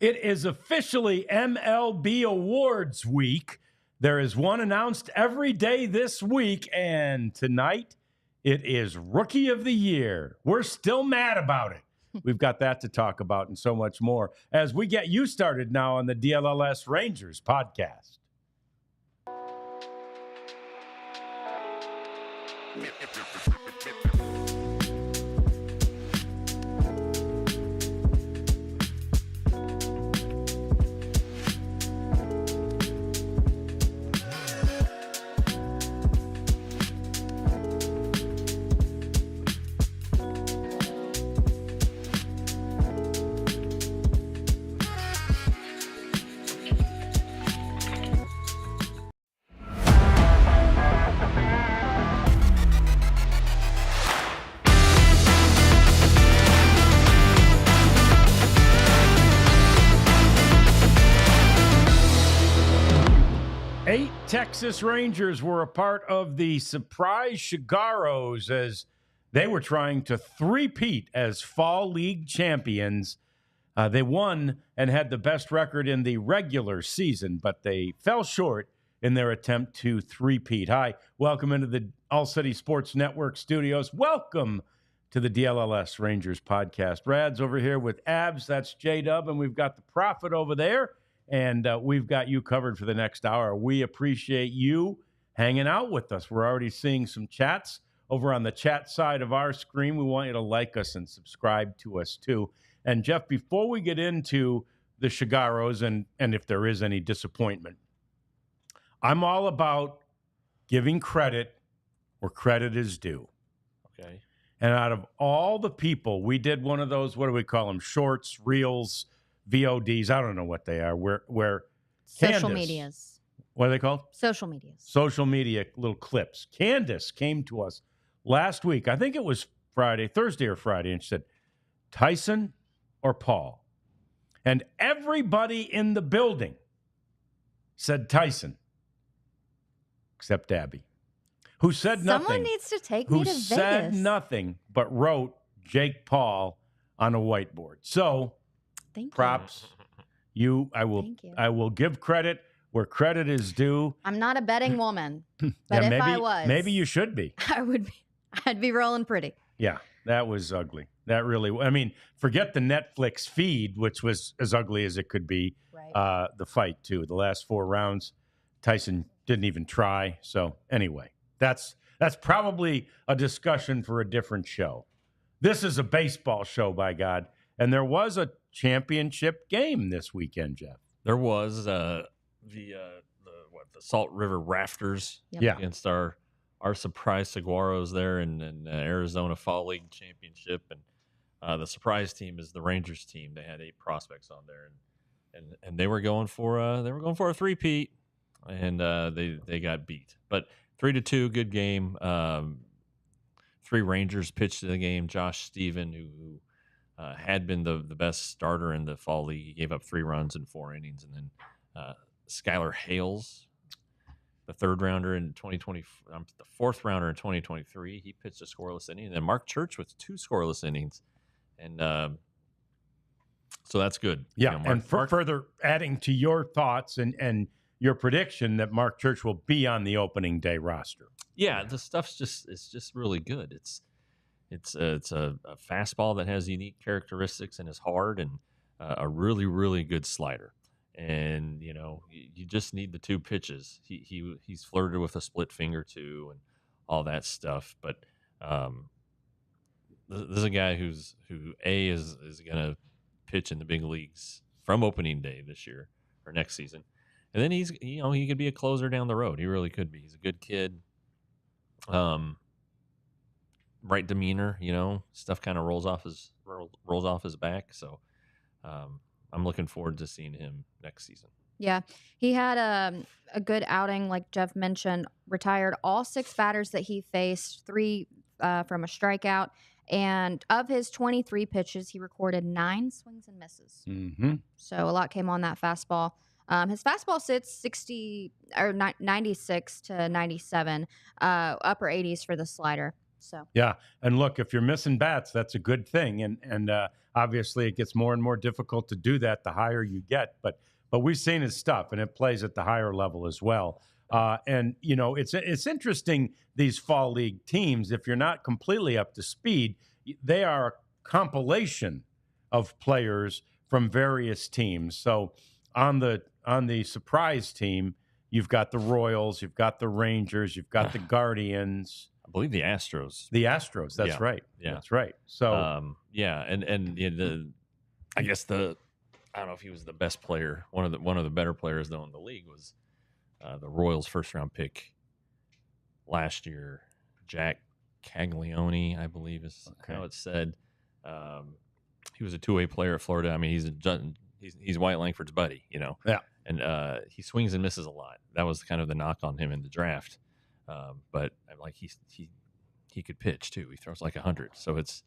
It is officially MLB Awards Week. There is one announced every day this week, and tonight it is Rookie of the Year. We're still mad about it. We've got that to talk about and so much more as we get you started now on the DLLS Rangers podcast. Texas Rangers were a part of the Surprise Saguaros as they were trying to three-peat as Fall League champions. They won and had the best record in the regular season, but they fell short in their attempt to three-peat. Hi, welcome into the ALLCITY Sports Network studios. Welcome to the DLLS Rangers podcast. Rad's over here with Abs, that's J-Dub, and we've got the Prophet over there. And we've got you covered for the next hour. We appreciate you hanging out with us. We're already seeing some chats over on the chat side of our screen. We want you to like us and subscribe to us, too. And, Jeff, before we get into the Saguaros and if there is any disappointment, I'm all about giving credit where credit is due. Okay. And out of all the people, we did one of those, what do we call them, shorts, reels, VODs, I don't know what they are, where social Candace, medias. What are they called? Social medias. Social media little clips. Candace came to us last week. I think it was Thursday or Friday, and she said, Tyson or Paul? And everybody in the building said Tyson, except Abby, who said nothing. Someone needs to take me to Vegas. Who said nothing but wrote Jake Paul on a whiteboard. So, Thank props. I will give credit where credit is due. I'm not a betting woman, but yeah, if I was, maybe you should be. I'd be rolling pretty. Yeah, that was ugly. That really, I mean, forget the Netflix feed, which was as ugly as it could be. Right. The fight too. The last 4 rounds, Tyson didn't even try. So anyway, that's probably a discussion for a different show. This is a baseball show, by God. And there was a championship game this weekend, Jeff. There was the Salt River Rafters against our Surprise Saguaros there in Arizona Fall League Championship, and the surprise team is the Rangers team. They had 8 prospects on there, and they were going for a three-peat, and they got beat. But 3-2, good game. 3 Rangers pitched in the game. Josh Stephen, who had been the best starter in the Fall League. He gave up 3 runs in 4 innings. And then Skylar Hales, the 4th rounder in 2023, he pitched a scoreless inning. And then Mark Church with 2 scoreless innings. And so that's good. Yeah, and further adding to your thoughts and your prediction that Mark Church will be on the opening day roster. Yeah, the stuff's just really good. It's a fastball that has unique characteristics and is hard, and a really, really good slider. And, you just need the 2 pitches. He's flirted with a split finger, too, and all that stuff. But this is a guy who is going to pitch in the big leagues from opening day this year or next season. And then he could be a closer down the road. He really could be. He's a good kid. Right demeanor, stuff kind of rolls off his back. So I'm looking forward to seeing him next season. Yeah, he had a good outing, like Jeff mentioned. Retired all 6 batters that he faced, 3 from a strikeout, and of his 23 pitches, he recorded 9 swings and misses. Mm-hmm. So a lot came on that fastball. His fastball sits 96 to 97, upper 80s for the slider. So yeah, and look, if you're missing bats, that's a good thing. And obviously it gets more and more difficult to do that the higher you get. But we've seen his stuff, and it plays at the higher level as well. And it's interesting, these fall league teams. If you're not completely up to speed, they are a compilation of players from various teams. So on the surprise team, you've got the Royals, you've got the Rangers, you've got the Guardians. I believe the Astros. The Astros, that's right. Yeah, that's right. So and I guess I don't know if he was the best player. One of the better players though in the league was the Royals' first round pick last year, Jack Caglione, I believe is how it's said. He was a two-way player at Florida. I mean, he's Wyatt Langford's buddy, Yeah. And he swings and misses a lot. That was kind of the knock on him in the draft. But like he could pitch too. He throws like 100. So it's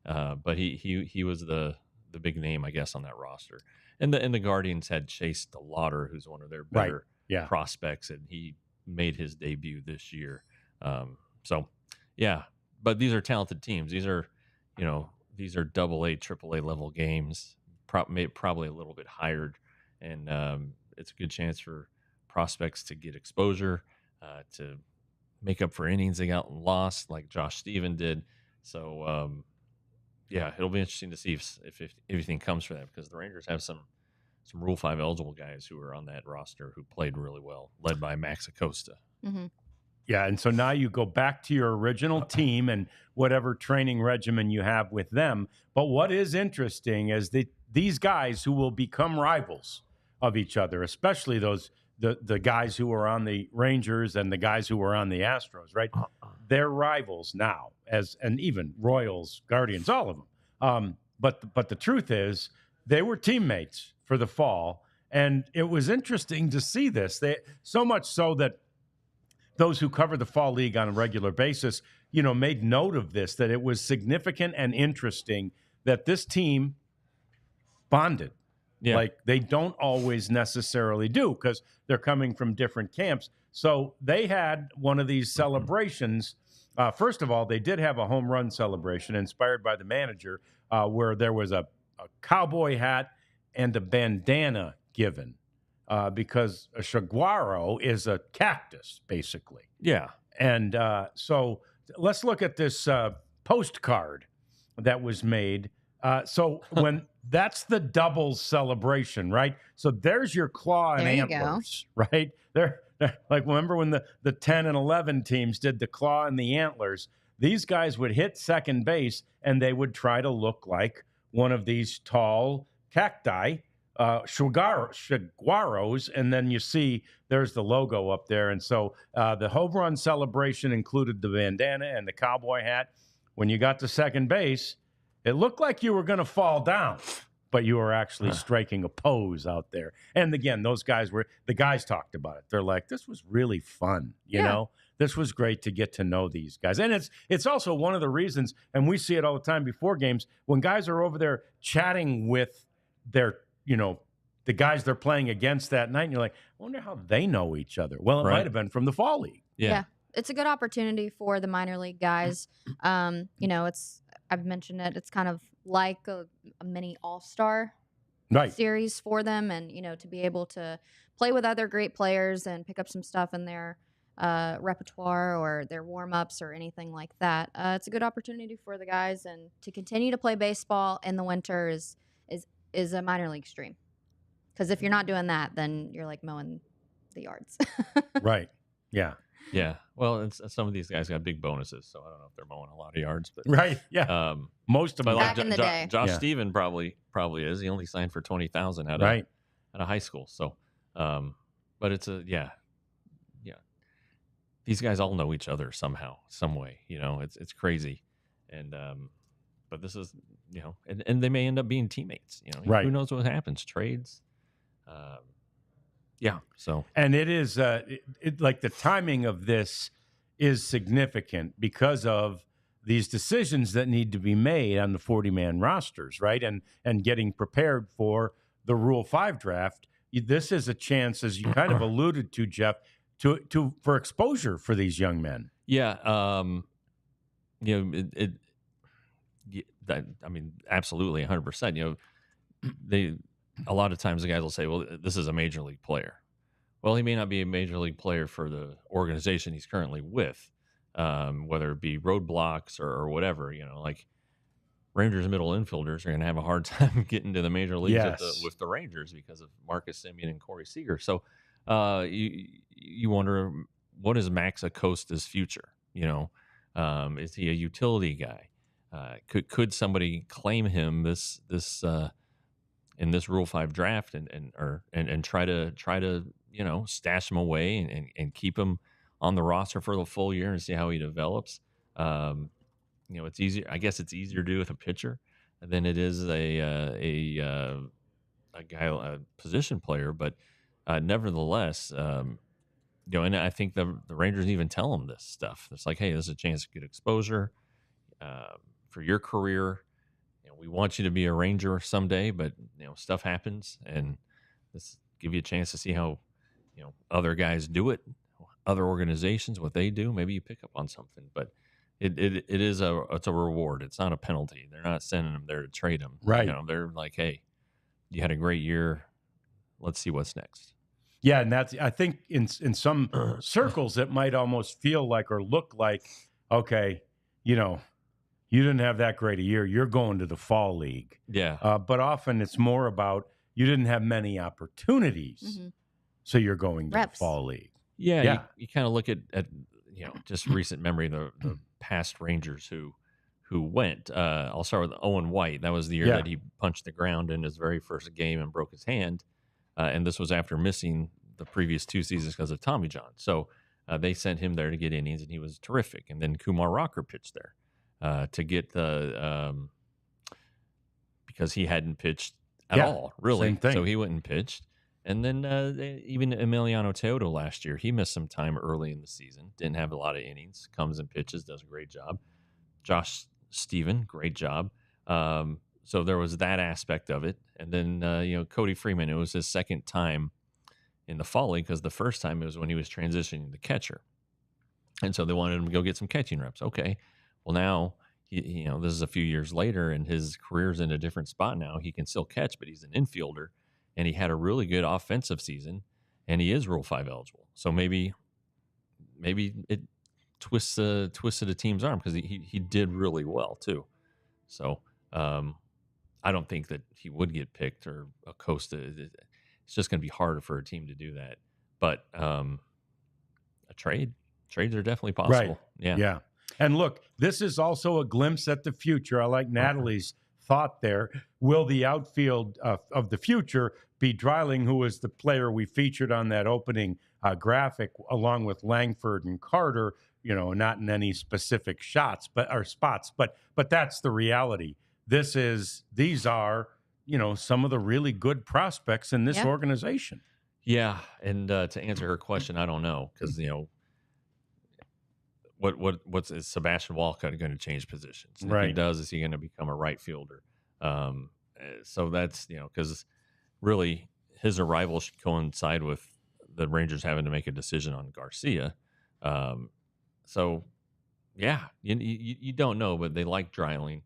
but he was the big name, I guess, on that roster. And the Guardians had Chase DeLauder, who's one of their better prospects, and he made his debut this year. But these are talented teams. These are AA, AAA level games, probably a little bit higher, and it's a good chance for prospects to get exposure, to make up for innings they got lost, like Josh Stephen did. So, it'll be interesting to see if everything comes for that, because the Rangers have some Rule 5 eligible guys who are on that roster who played really well, led by Max Acosta. Mm-hmm. Yeah, and so now you go back to your original team and whatever training regimen you have with them. But what is interesting is that these guys who will become rivals of each other, especially the guys who are on the Rangers and the guys who are on the Astros, right? They're rivals now, and even Royals, Guardians, all of them. But the truth is, they were teammates for the fall, and it was interesting to see this. So much so that those who cover the fall league on a regular basis, made note of this, that it was significant and interesting that this team bonded. Yeah. Like they don't always necessarily do, because they're coming from different camps. So they had one of these celebrations. First of all, they did have a home run celebration inspired by the manager, where there was a cowboy hat and a bandana given. Because a saguaro is a cactus, basically. Yeah. And so let's look at this postcard that was made. So when that's the doubles celebration, right? So there's your claw and antlers, right? They're like, remember when the 10 and 11 teams did the claw and the antlers? These guys would hit second base, and they would try to look like one of these tall cacti, saguaros, and then you see there's the logo up there. And so the home run celebration included the bandana and the cowboy hat. When you got to second base, it looked like you were going to fall down, but you were actually striking a pose out there. And again, the guys talked about it. They're like, this was really fun. You know, this was great to get to know these guys. And it's also one of the reasons, and we see it all the time before games, when guys are over there chatting with their, the guys they're playing against that night, and you're like, I wonder how they know each other. Well, it might have been from the fall league. Yeah. It's a good opportunity for the minor league guys. I've mentioned it. It's kind of like a mini all-star series for them, and to be able to play with other great players and pick up some stuff in their repertoire or their warm-ups or anything like that. It's a good opportunity for the guys, and to continue to play baseball in the winter is a minor league stream. Because if you're not doing that, then you're like mowing the yards. Right. Yeah. Yeah. Well, some of these guys got big bonuses, so I don't know if they're mowing a lot of yards, but Yeah. Most of them. Back in the day. Josh Stephen probably is. He only signed for $20,000 out of high school. So, but it's these guys all know each other somehow, some way. It's crazy, and but this is and they may end up being teammates. Who knows what happens? Trades. So, and it is like the timing of this is significant because of these decisions that need to be made on the 40-man rosters, right? And getting prepared for the Rule 5 draft. This is a chance, as you kind of alluded to, Jeff, for exposure for these young men. Yeah. I mean, absolutely 100%. You know, a lot of times the guys will say, well, this is a major league player. Well, he may not be a major league player for the organization he's currently with, whether it be roadblocks or whatever. You know, like Rangers middle infielders are going to have a hard time getting to the major leagues with the Rangers because of Marcus Semien and Corey Seager. So you wonder, what is Max Acosta's future? You know, is he a utility guy? Could somebody claim him this in this Rule 5 draft and try to you know, stash him away and keep him on the roster for the full year and see how he develops? You know, it's easier. I guess it's easier to do with a pitcher than it is a guy, a position player. But nevertheless, you know, and I think the Rangers even tell him this stuff. It's like, hey, this is a chance to get exposure for your career. You know, we want you to be a Ranger someday, but you know, stuff happens, and this give you a chance to see how, you know, other guys do it, other organizations, what they do. Maybe you pick up on something, but it's a reward. It's not a penalty. They're not sending him there to trade him. Right. You know, they're like, hey, you had a great year. Let's see what's next. Yeah, and that's, I think in some circles it might almost feel like or look like, okay, you know, you didn't have that great a year. You're going to the fall league. Yeah. But often it's more about you didn't have many opportunities, so you're going to the fall league. Yeah. You kind of look at you know, just recent memory, the past Rangers who went. I'll start with Owen White. That was the year that he punched the ground in his very first game and broke his hand. And this was after missing the previous 2 seasons because of Tommy John. So they sent him there to get innings, and he was terrific. And then Kumar Rocker pitched there to get the because he hadn't pitched at all, really. Same thing. So he went and pitched. And then even Emiliano Teodo last year, he missed some time early in the season, didn't have a lot of innings, comes and pitches, does a great job. Josh Steven, great job. So there was that aspect of it. And then, you know, Cody Freeman, it was his second time in the fall league because the first time it was when he was transitioning to catcher. And so they wanted him to go get some catching reps. Okay. Well, now, you know, this is a few years later and his career's in a different spot now. He can still catch, but he's an infielder, and he had a really good offensive season, and he is Rule 5 eligible. So maybe it twisted a team's arm because he did really well too. So, I don't think that he would get picked or Acosta. It's just going to be harder for a team to do that. But trades are definitely possible. Right. Yeah. And look, this is also a glimpse at the future. I like Natalie's thought there. Will the outfield of the future be Dreiling, who was the player we featured on that opening graphic, along with Langford and Carter? You know, not in any specific spots, but that's the reality. These are, you know, some of the really good prospects in this organization. Yeah, and to answer her question, I don't know, because you know, is Sebastian Walcott going to change positions? And right. If he does, is he going to become a right fielder? So that's, you know, because really his arrival should coincide with the Rangers having to make a decision on Garcia. So yeah, you don't know, but they like Dreiling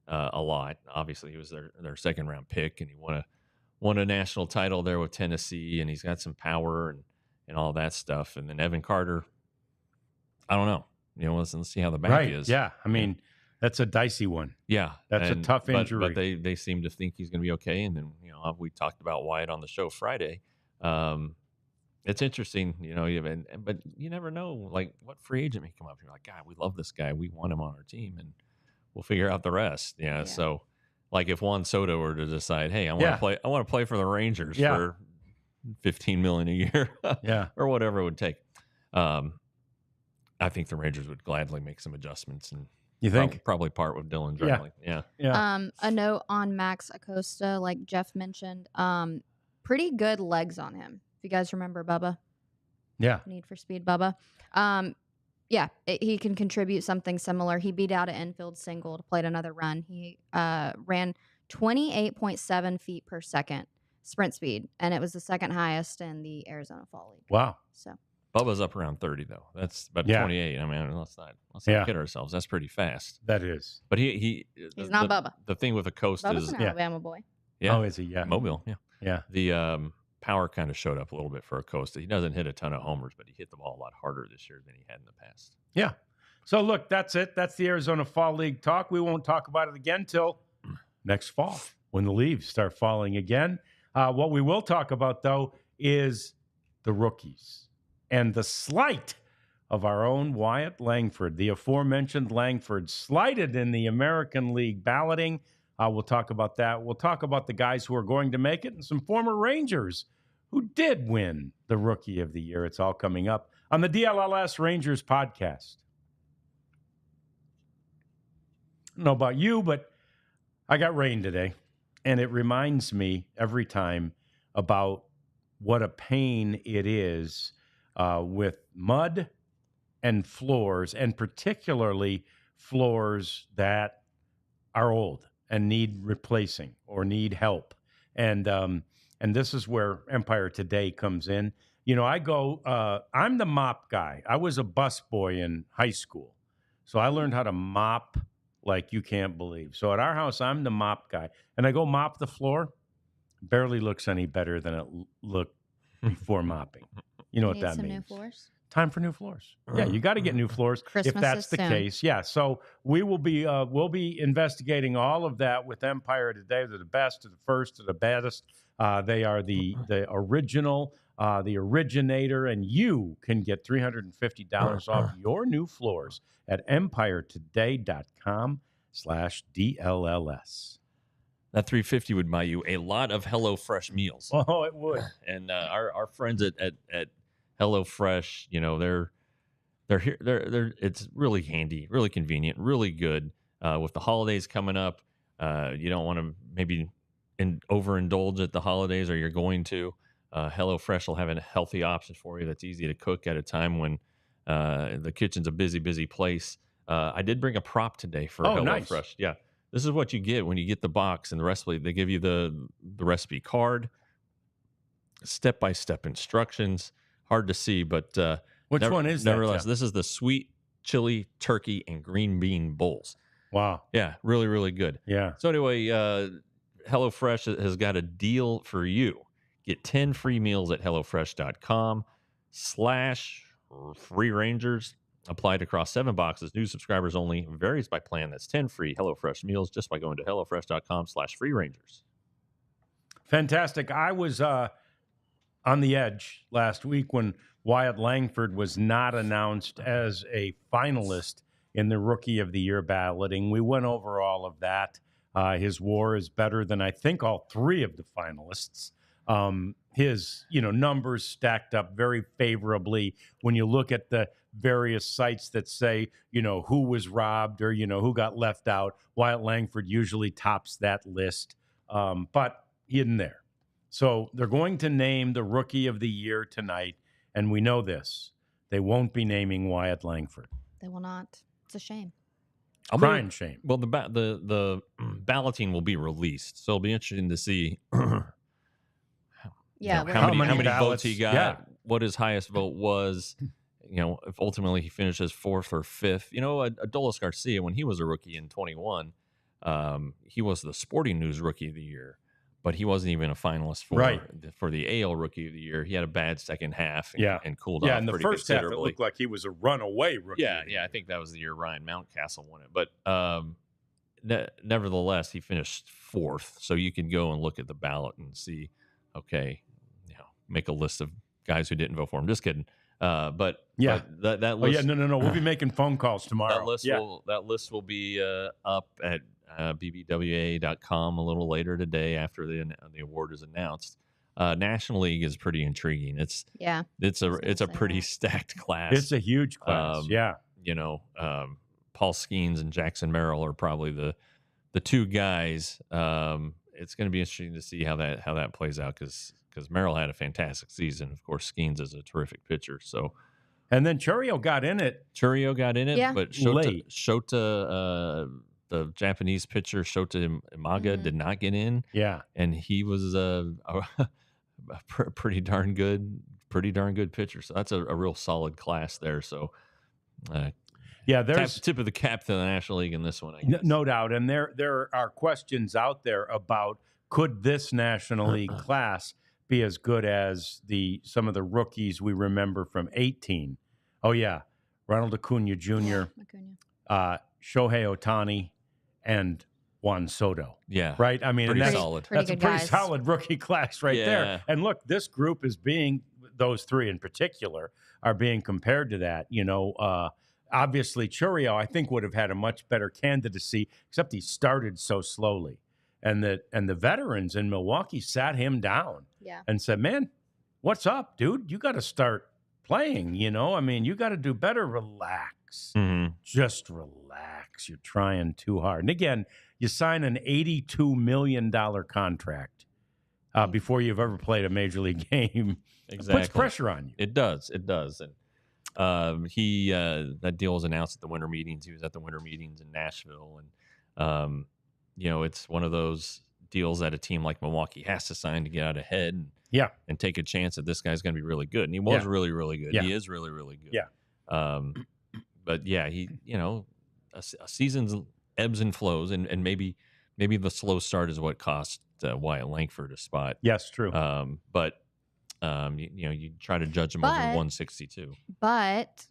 a lot. Obviously, he was their second round pick, and he won a national title there with Tennessee, and he's got some power and all that stuff. And then Evan Carter, I don't know. You know, let's see how the back is. Yeah, I mean, that's a dicey one. Yeah, that's a tough injury. But they seem to think he's going to be okay. And then, you know, we talked about Wyatt on the show Friday. It's interesting, you know, but you never know, like, what free agent may come up. You're like, God, we love this guy. We want him on our team, and we'll figure out the rest. Yeah. So, like, if Juan Soto were to decide, hey, I want to play for the Rangers for $15 million a year, or whatever it would take. I think the Rangers would gladly make some adjustments, and you think probably part with Dylan Dreiling. Yeah. A note on Max Acosta, like Jeff mentioned, pretty good legs on him. If you guys remember Bubba. Yeah. Need for Speed Bubba. He can contribute something similar. He beat out an infield single to play another run. He ran 28.7 feet per second sprint speed, and it was the second highest in the Arizona Fall League. Wow. So Bubba's up around 30 though. That's about 28. I mean, let's not kid ourselves. That's pretty fast. That is. But he's not Bubba. The thing with the coast Bubba's is an Alabama boy. Yeah. Oh, is he? Yeah. Mobile. Yeah. Yeah. The power kind of showed up a little bit for Acosta. He doesn't hit a ton of homers, but he hit the ball a lot harder this year than he had in the past. Yeah. So look, that's it. That's the Arizona Fall League talk. We won't talk about it again till next fall when the leaves start falling again. What we will talk about though is the rookies and the slight of our own Wyatt Langford, the aforementioned Langford, slighted in the American League balloting. We'll talk about that. We'll talk about the guys who are going to make it and some former Rangers who did win the Rookie of the Year. It's all coming up on the DLLS Rangers podcast. I don't know about you, but I got rain today, and it reminds me every time about what a pain it is with mud and floors, and particularly floors that are old and need replacing or need help. And this is where Empire Today comes in. You know, I'm the mop guy. I was a busboy in high school, so I learned how to mop like you can't believe. So at our house, I'm the mop guy, and I go mop the floor. Barely looks any better than it looked before mopping. You know what that means? New floors? Time for new floors. Yeah, you got to get new floors if that's the case. Yeah, so we will be we'll be investigating all of that with Empire Today. They're the best, the first, the baddest. They are the original, the originator, and you can get $350 off your new floors at empiretoday.com/DLLS. That $350 would buy you a lot of HelloFresh meals. Oh, it would. And our friends at HelloFresh, you know, they're here. It's really handy, really convenient, really good. With the holidays coming up, you don't want to maybe overindulge at the holidays, or you're going to. HelloFresh will have a healthy option for you that's easy to cook at a time when the kitchen's a busy place. I did bring a prop today for HelloFresh. Nice. Yeah. This is what you get when you get the box and the recipe. They give you the recipe card, step-by-step instructions. Hard to see, but which one is that? Nevertheless, this is the sweet chili, turkey, and green bean bowls. Wow. Yeah, really, really good. Yeah. So anyway, HelloFresh has got a deal for you. Get 10 free meals at HelloFresh.com/Free Rangers. Applied across 7 boxes. New subscribers only. Varies by plan. That's 10 free HelloFresh meals just by going to HelloFresh.com/Free Rangers. Fantastic. I was on the edge last week when Wyatt Langford was not announced as a finalist in the Rookie of the Year balloting. We went over all of that. His WAR is better than I think all 3 of the finalists. His numbers stacked up very favorably when you look at the various sites that say who was robbed or who got left out. Wyatt Langford usually tops that list, but he isn't there. So they're going to name the Rookie of the Year tonight, and we know this: they won't be naming Wyatt Langford. They will not. It's a shame. Crying shame. Well, the balloting will be released, so it'll be interesting to see. Yeah, how many votes he got, what his highest vote was. If ultimately he finishes 4th or 5th. Adolis Garcia, when he was a rookie in 21, he was the Sporting News Rookie of the Year, but he wasn't even a finalist for the AL Rookie of the Year. He had a bad second half and cooled off. Yeah, in the first half, it looked like he was a runaway rookie. Yeah, I think that was the year Ryan Mountcastle won it. But nevertheless, he finished 4th. So you can go and look at the ballot and see, okay, make a list of guys who didn't vote for him. Just kidding. That list. No. We'll be making phone calls tomorrow. That list will be up at bbwa.com a little later today after the award is announced. National League is pretty intriguing. It's a pretty stacked class. It's a huge class. Paul Skeens and Jackson Merrill are probably the 2 guys. It's going to be interesting to see how that plays out because Merrill had a fantastic season. Of course, Skeens is a terrific pitcher. So, and then Churio got in it. But Shota, the Japanese pitcher Shota Imaga, did not get in. Yeah, and he was a pretty darn good pretty darn good pitcher. So that's a real solid class there. So, there's tip of the cap to the National League in this one, I guess. no doubt. And there are questions out there about could this National League class be as good as some of the rookies we remember from 18? Oh, yeah. Ronald Acuna Jr., Shohei Ohtani, and Juan Soto. Yeah. Right? I mean, pretty that's solid. That's a pretty guys. solid rookie class right there. And look, this group is those three in particular are being compared to that. Obviously, Churio, I think, would have had a much better candidacy, except he started so slowly. And the veterans in Milwaukee sat him down and said, man, what's up, dude? You got to start playing, I mean, you got to do better. Relax. Mm-hmm. Just relax. You're trying too hard. And again, you sign an $82 million contract before you've ever played a major league game. Exactly. It puts pressure on you. It does. And that deal was announced at the winter meetings. He was at the winter meetings in Nashville. And, it's one of those deals that a team like Milwaukee has to sign to get out ahead and take a chance that this guy's going to be really good. And he was really, really good. Yeah. He is really, really good. Yeah. But he, a season's ebbs and flows, and maybe the slow start is what cost Wyatt Langford a spot. Yes, true. But you try to judge him over 162. But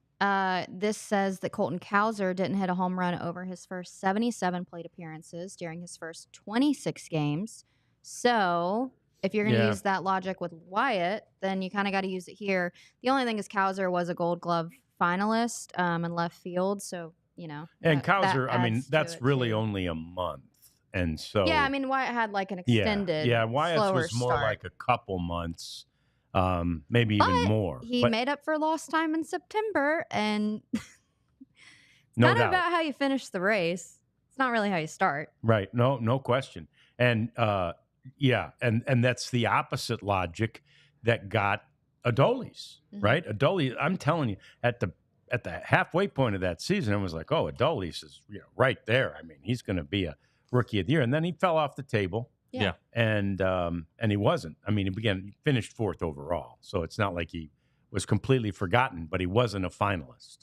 this says that Colton Cowser didn't hit a home run over his first 77 plate appearances during his first 26 games. So if you're going to use that logic with Wyatt, then you kind of got to use it here. The only thing is Cowser was a Gold Glove finalist in left field. So, And Cowser, that I mean, adds to that's it, really too. only a month. And so. Yeah, I mean, Wyatt had like an extended, Yeah, Wyatt's slower was more start. like a couple months, maybe even more. He But made up for lost time in September, and it's no kind of doubt. about how you finish the race. It's not really how you start. Right. No question. And and that's the opposite logic that got Adolis, right? Adolis, I'm telling you, at the halfway point of that season, I was like, oh, Adolis is right there. I mean, he's going to be a rookie of the year. And then he fell off the table. Yeah. And he wasn't. I mean, he finished fourth overall. So it's not like he was completely forgotten, but he wasn't a finalist.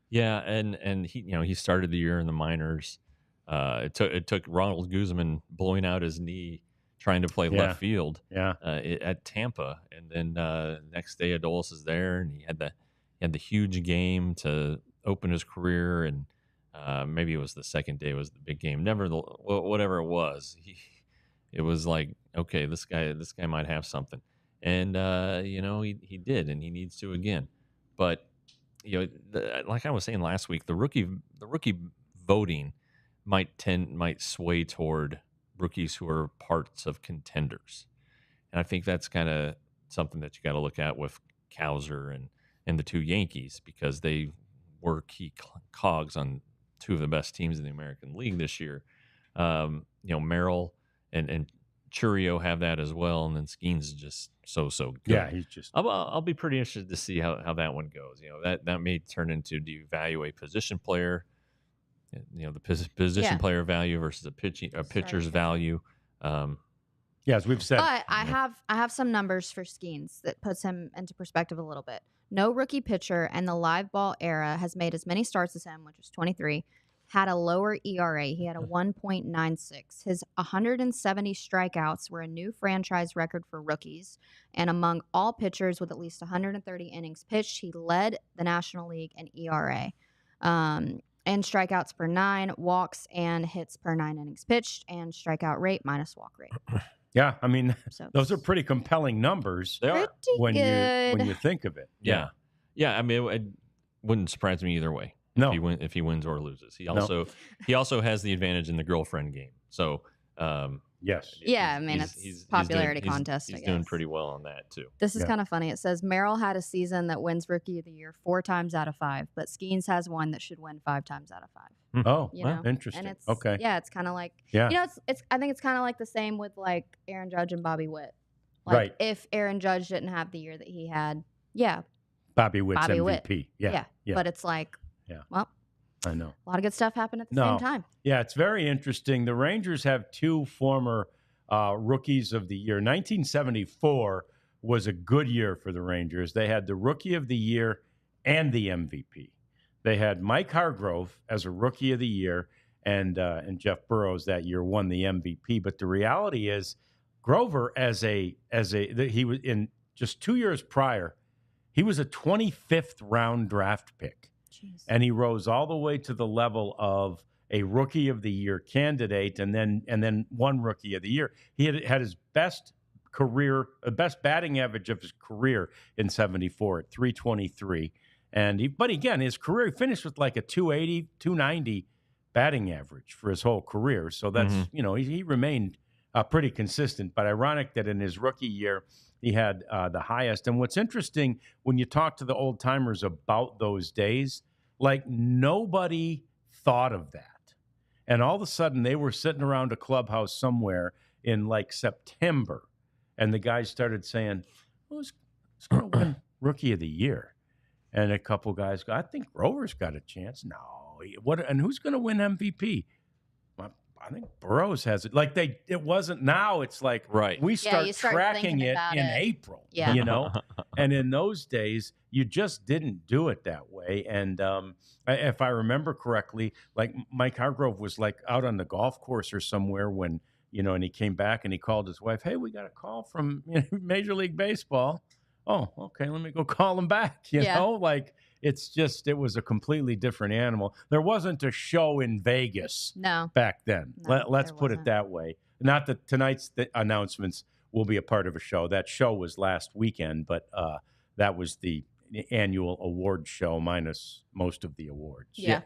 Yeah, and he started the year in the minors. It took Ronald Guzman blowing out his knee trying to play left field at Tampa, and then next day Adolis is there, and he had the huge game to open his career, and maybe it was the second day was the big game. Whatever it was, it was like, okay, this guy might have something, and he did, and he needs to again. But like I was saying last week, the rookie voting might sway toward rookies who are parts of contenders, and I think that's kind of something that you got to look at with Cowser and the two Yankees, because they were key cogs on two of the best teams in the American League this year. Merrill and Churio have that as well, and then Skeens is just so good. Yeah, he's just. I'll be pretty interested to see how that one goes. That may turn into, do you value a position player, the position player value versus a pitcher's value. As we've said. But I have some numbers for Skeens that puts him into perspective a little bit. No rookie pitcher in the live ball era has made as many starts as him, which was 23, had a lower ERA. He had a 1.96. His 170 strikeouts were a new franchise record for rookies. And among all pitchers with at least 130 innings pitched, he led the National League in ERA. And strikeouts per 9, walks and hits per 9 innings pitched, and strikeout rate minus walk rate. Yeah, I mean, those are pretty compelling numbers. They are when you think of it. Yeah. I mean, it wouldn't surprise me either way. No, if he wins or loses, he also has the advantage in the girlfriend game. So yes, yeah, I mean, it's popularity contest. He's doing pretty well on that too. This is kind of funny. It says Merrill had a season that wins Rookie of the Year 4 times out of 5, but Skeens has one that should win 5 times out of 5. Oh, well, interesting. And it's, okay, yeah, it's kind of like it's. I think it's kind of like the same with like Aaron Judge and Bobby Witt. Like, right. If Aaron Judge didn't have the year that he had, Bobby Witt's MVP. Witt. Yeah. But it's like, well, I know a lot of good stuff happened at the same time. Yeah, it's very interesting. The Rangers have 2 former rookies of the year. 1974 was a good year for the Rangers. They had the Rookie of the Year and the MVP. They had Mike Hargrove as a Rookie of the Year, and Jeff Burrows that year won the MVP. But the reality is, Grover he was in just 2 years prior, he was a 25th round draft pick. Jeez. And he rose all the way to the level of a Rookie of the Year candidate, and then one Rookie of the Year. He had his best batting average of his career in 74 at 323. But again, his career, he finished with like a 280, 290 batting average for his whole career. So that's, he remained pretty consistent. But ironic that in his rookie year, he had the highest. And what's interesting, when you talk to the old timers about those days, like nobody thought of that. And all of a sudden, they were sitting around a clubhouse somewhere in like September, and the guys started saying, who's going to win Rookie of the Year? And a couple guys go, I think Grover's got a chance. No. And who's going to win MVP? I think Burrows has it. Like it wasn't now. It's like we start tracking it in April, And in those days, you just didn't do it that way. And if I remember correctly, like Mike Hargrove was like out on the golf course or somewhere when, and he came back and he called his wife, hey, we got a call from Major League Baseball. Oh, okay, let me go call him back. You know, like it was a completely different animal. There wasn't a show in Vegas back then. Let's put it that way. Not that tonight's announcements will be a part of a show. That show was last weekend, but that was the annual award show minus most of the awards. Yeah.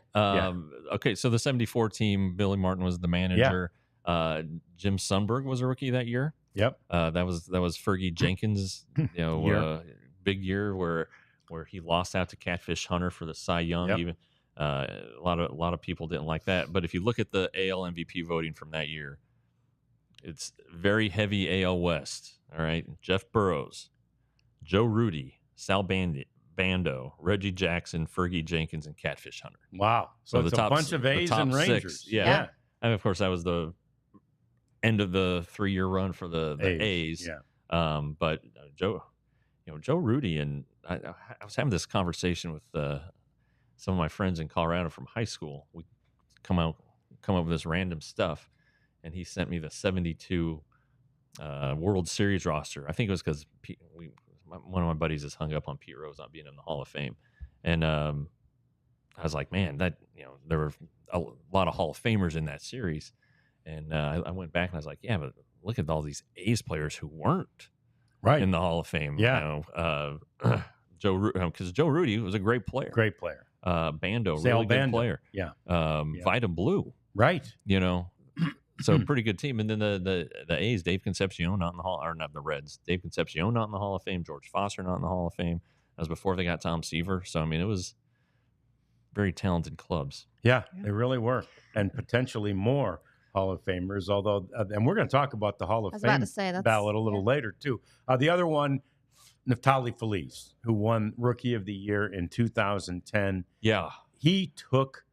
Okay, so the 74 team, Billy Martin was the manager. Jim Sundberg was a rookie that year. Yep. That was Fergie Jenkins, big year where he lost out to Catfish Hunter for the Cy Young. Yep. Even a lot of people didn't like that. But if you look at the AL MVP voting from that year, it's very heavy AL West. All right, Jeff Burrows, Joe Rudy, Sal Bando, Reggie Jackson, Fergie Jenkins, and Catfish Hunter. Wow! So it's a bunch of A's and Rangers. 6. Yeah. And of course that was the end of the 3-year run for the A's. Yeah. But Joe Rudy, and I was having this conversation with some of my friends in Colorado from high school. We come up with this random stuff, and he sent me the 72 World Series roster. I think it was because one of my buddies is hung up on Pete Rose not being in the Hall of Fame, and I was like, man, that there were a lot of Hall of Famers in that series, and I went back and I was like, yeah, but look at all these A's players who weren't in the Hall of Fame. Yeah, because Joe Rudy was a great player. Bando, really good player. Yeah. Vita Blue. Right. So pretty good team. And then the A's, Dave Concepcion not in the Hall, or not the Reds. Dave Concepcion not in the Hall of Fame. George Foster not in the Hall of Fame. That was before they got Tom Seaver. So it was very talented clubs. Yeah, they really were, and potentially more Hall of Famers. Although, and we're going to talk about the Hall of Fame ballot a little later too. The other one, Neftali Feliz, who won Rookie of the Year in 2010. Yeah, he took,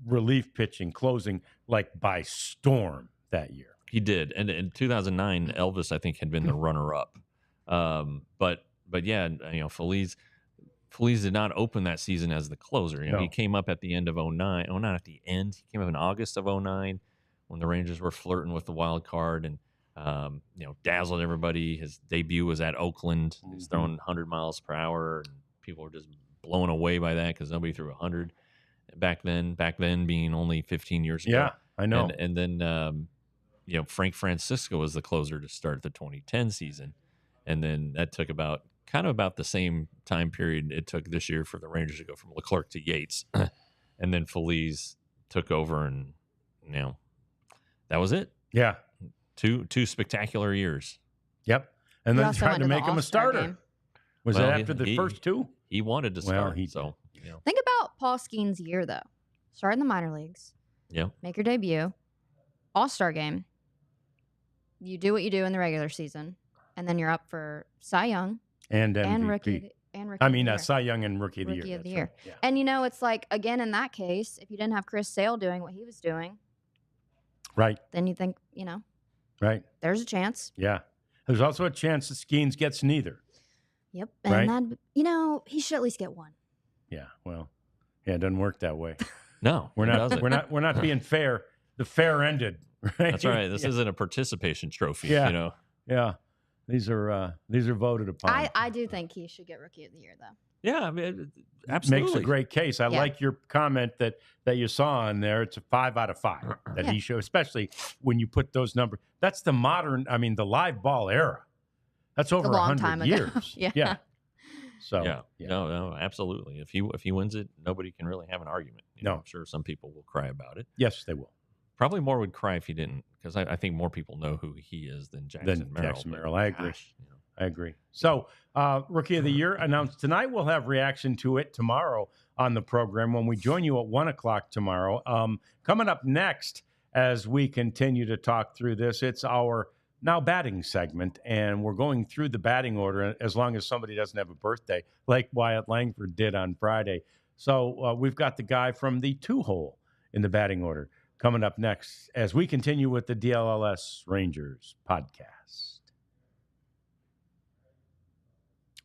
relief pitching, closing like by storm that year. He did, and in 2009, Elvis I think had been the runner-up. But yeah, Feliz did not open that season as the closer. He came up at the end of 2009. Oh, not at the end. He came up in August of 2009 when the Rangers were flirting with the wild card and, dazzled everybody. His debut was at Oakland. He was throwing 100 miles per hour, and people were just blown away by that because nobody threw 100 back then being only 15 years ago. Yeah, I know. And then, Frank Francisco was the closer to start the 2010 season. And then that took about the same time period it took this year for the Rangers to go from Leclerc to Yates. And then Feliz took over, and that was it. Yeah. Two spectacular years. Yep. And then tried to make him a starter. Game. Was it after the first two? He wanted to start. Think about Paul Skeen's year, though. Start in the minor leagues. Yeah. Make your debut. All-Star game. You do what you do in the regular season, and then you're up for Cy Young and MVP. Cy Young and Rookie of the Year. Rookie of the Year. Right. Yeah. And it's like, again, in that case, if you didn't have Chris Sale doing what he was doing, right, then you think, right, there's a chance. Yeah. There's also a chance that Skeens gets neither. Yep. Right? And that, he should at least get one. Yeah, well, it doesn't work that way. No, We're not being fair. The fair ended, right? That's right. This isn't a participation trophy. Yeah. Yeah. These are voted upon. I do think he should get Rookie of the Year, though. Yeah, I mean, absolutely. Makes a great case. I like your comment that you saw on there. It's a 5 out of 5 that he showed, especially when you put those numbers. That's the the live ball era. That's over 100 years. Yeah. So no, absolutely. If he wins it, nobody can really have an argument. I'm sure some people will cry about it. Yes, they will. Probably more would cry if he didn't, because I think more people know who he is than Jackson Merrill. I agree. I agree. So, Rookie of the Year announced tonight. We'll have reaction to it tomorrow on the program when we join you at 1 o'clock tomorrow. Coming up next, as we continue to talk through this, it's our now batting segment, and we're going through the batting order as long as somebody doesn't have a birthday, like Wyatt Langford did on Friday. So we've got the guy from the 2-hole in the batting order coming up next as we continue with the DLLS Rangers podcast.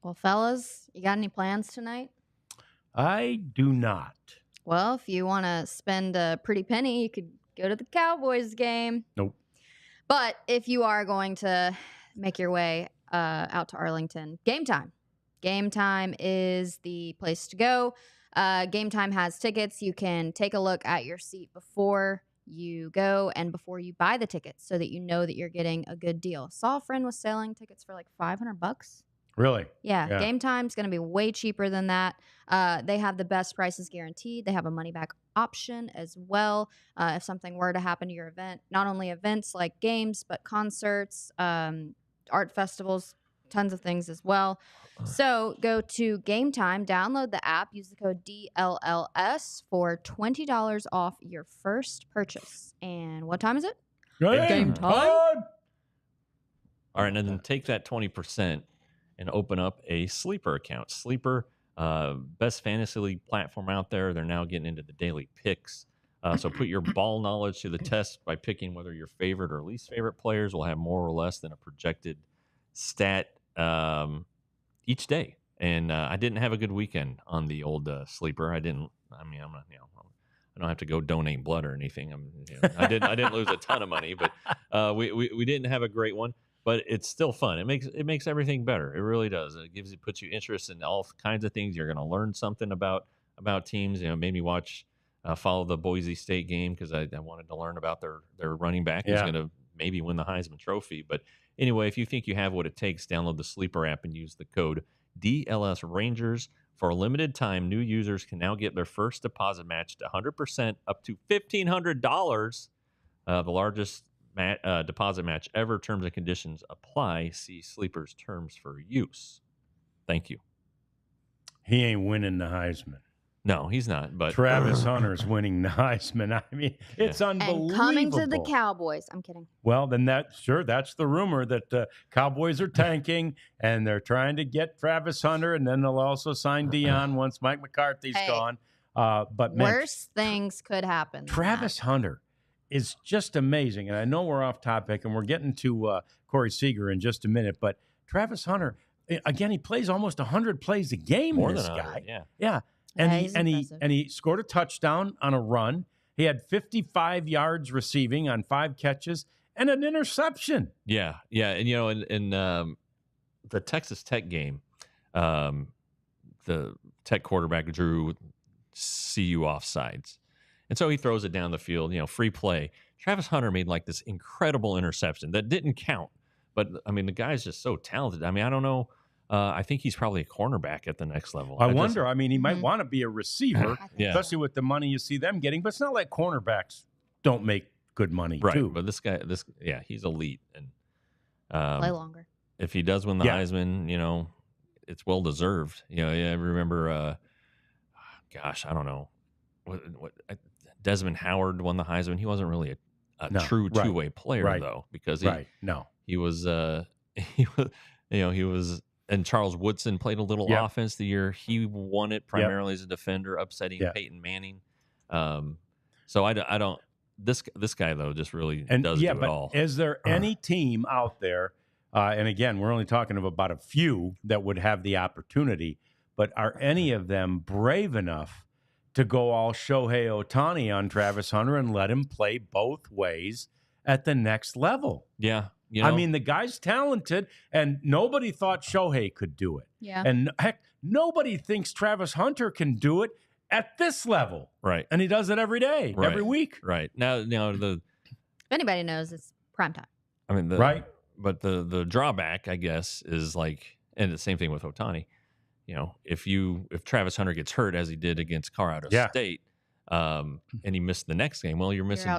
Well, fellas, you got any plans tonight? I do not. Well, if you want to spend a pretty penny, you could go to the Cowboys game. Nope. But if you are going to make your way out to Arlington, Game Time. Game Time is the place to go. Game Time has tickets. You can take a look at your seat before you go and before you buy the tickets so that you know that you're getting a good deal. Saw a friend was selling tickets for like $500. Really? Yeah. Game Time's going to be way cheaper than that. They have the best prices guaranteed. They have a money-back option as well. If something were to happen to your event, not only events like games, but concerts, art festivals, tons of things as well. So go to Game Time, download the app, use the code DLLS for $20 off your first purchase. And what time is it? Game time. All right, and then take that 20% and open up a Sleeper account. Sleeper, best fantasy league platform out there. They're now getting into the daily picks. So put your ball knowledge to the test by picking whether your favorite or least favorite players will have more or less than a projected stat each day. And I didn't have a good weekend on the old Sleeper. I don't have to go donate blood or anything. I didn't lose a ton of money, but we didn't have a great one. But it's still fun. It makes everything better. It really does. It puts you interest in all kinds of things. You're going to learn something about teams. Maybe follow the Boise State game because I wanted to learn about their running back who's going to maybe win the Heisman Trophy. But anyway, if you think you have what it takes, download the Sleeper app and use the code DLS Rangers. For a limited time, new users can now get their first deposit matched 100% up to $1,500. The largest deposit match ever. Terms and conditions apply. See Sleeper's terms for use. Thank you. He ain't winning the Heisman. No, he's not. But Travis Hunter's winning the Heisman. I mean, it's unbelievable. And coming to the Cowboys. I'm kidding. Well, then that's the rumor that Cowboys are tanking and they're trying to get Travis Hunter, and then they'll also sign Dion once Mike McCarthy's gone. But worse things could happen. Travis Hunter is just amazing. And I know we're off topic and we're getting to Corey Seager in just a minute, but Travis Hunter, again, he plays almost 100 plays a game. More this than guy. 100, Yeah. And he scored a touchdown on a run. He had 55 yards receiving on 5 catches and an interception. Yeah. And in the Texas Tech game, the Tech quarterback drew CU offsides. And so he throws it down the field, free play. Travis Hunter made like this incredible interception that didn't count. But, the guy's just so talented. I don't know. I think he's probably a cornerback at the next level. I wonder. He might want to be a receiver, especially with the money you see them getting. But it's not like cornerbacks don't make good money, right? Too. But this guy, he's elite. And play longer. If he does win the Heisman, it's well deserved. I remember, I don't know. What Desmond Howard won the Heisman. He wasn't really a true two-way player though, because he was he was, and Charles Woodson played a little offense the year he won it primarily as a defender, upsetting Peyton Manning. So I don't. This guy though just really does do it all. Is there any team out there And again, we're only talking of about a few that would have the opportunity. But are any of them brave enough to go all Shohei Ohtani on Travis Hunter and let him play both ways at the next level? Yeah. I mean, the guy's talented, and nobody thought Shohei could do it. Yeah. And heck, nobody thinks Travis Hunter can do it at this level. Right. And he does it every day, every week. Right. Now if anybody knows, it's prime time. I mean, right. But the drawback, I guess, is like, and the same thing with Ohtani. If Travis Hunter gets hurt as he did against Colorado State, and he missed the next game, well, you're missing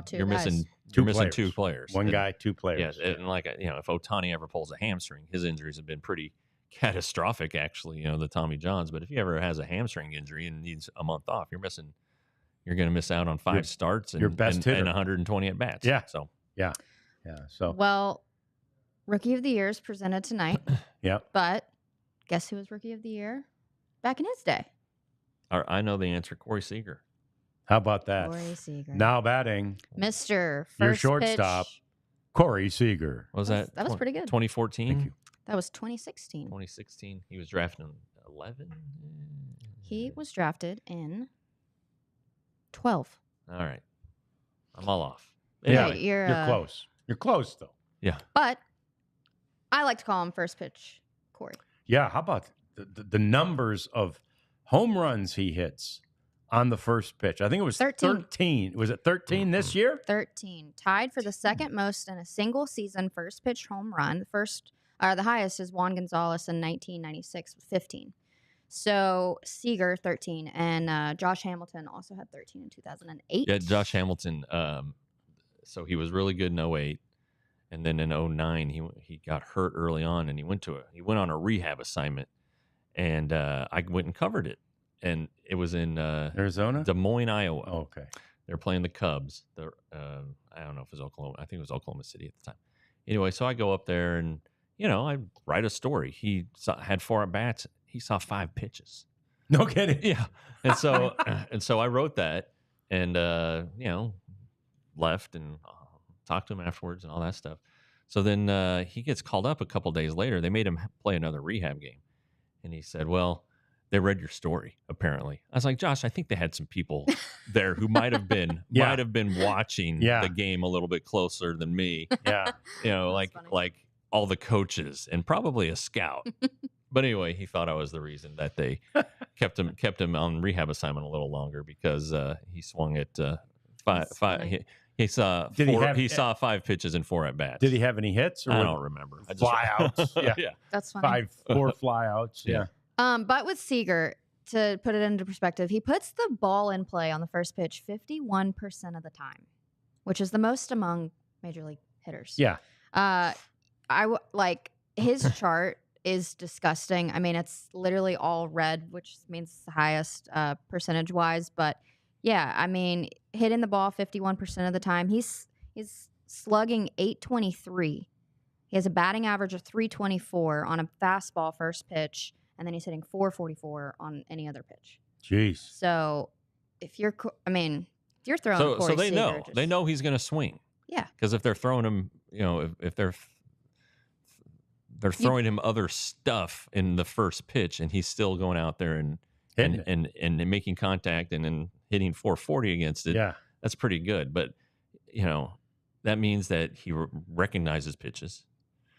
two players. One guy, two players. Yeah, and like if Ohtani ever pulls a hamstring, his injuries have been pretty catastrophic, actually. The Tommy Johns. But if he ever has a hamstring injury and needs a month off, you're going to miss out on 5 starts and your best hitter. And 120 at bats. Yeah. So yeah. So well, Rookie of the Year is presented tonight. Yeah. But guess who was Rookie of the Year back in his day? I know the answer. Corey Seager. How about that? Corey Seager. Now batting, Mr. First your shortstop, pitch. Corey Seager. What was that? That was pretty good. 2014? Thank you. That was 2016. 2016. He was drafted in 11? He was drafted in 12. All right. I'm all off. Yeah, Anyway, you're close. You're close, though. Yeah. But I like to call him first pitch Corey. Yeah, how about the numbers of home runs he hits on the first pitch? I think it was 13. Was it 13 this year? 13. Tied for the second most in a single season first pitch home run. The highest is Juan Gonzalez in 1996 with 15. So Seager, 13. And Josh Hamilton also had 13 in 2008. Yeah, Josh Hamilton. So he was really good in 08. And then in 09, he got hurt early on, and he went on a rehab assignment. And I went and covered it. And it was in Arizona? Des Moines, Iowa. Oh, okay. They're playing the Cubs. I don't know if it was Oklahoma. I think it was Oklahoma City at the time. Anyway, so I go up there and, I write a story. He had 4 at-bats. He saw 5 pitches. No kidding. Yeah. And so I wrote that and, left and talked to him afterwards and all that stuff. So then he gets called up a couple days later. They made him play another rehab game. And he said, well, they read your story, apparently. I was like, Josh, I think they had some people there who might have been watching the game a little bit closer than me. Yeah. Like all the coaches and probably a scout. But anyway, he thought I was the reason that they kept him on rehab assignment a little longer because he swung at 5. He saw 5 pitches and 4 at bats. Did he have any hits? Or I don't remember. Flyouts. Yeah. Yeah. That's funny. 4 flyouts. Yeah. But with Seager, to put it into perspective, he puts the ball in play on the first pitch 51% of the time, which is the most among major league hitters. Yeah. His chart is disgusting. I mean, it's literally all red, which means the highest percentage wise. But yeah, I mean, hitting the ball 51% of the time. He's slugging .823. He has a batting average of .324 on a fastball first pitch, and then he's hitting .444 on any other pitch. Jeez. So if you're throwing so they Seager, know they know he's going to swing. Yeah. Because if they're throwing him, if they're throwing him other stuff in the first pitch, and he's still going out there and making contact and then hitting .440 against it. Yeah. That's pretty good. But that means that he recognizes pitches.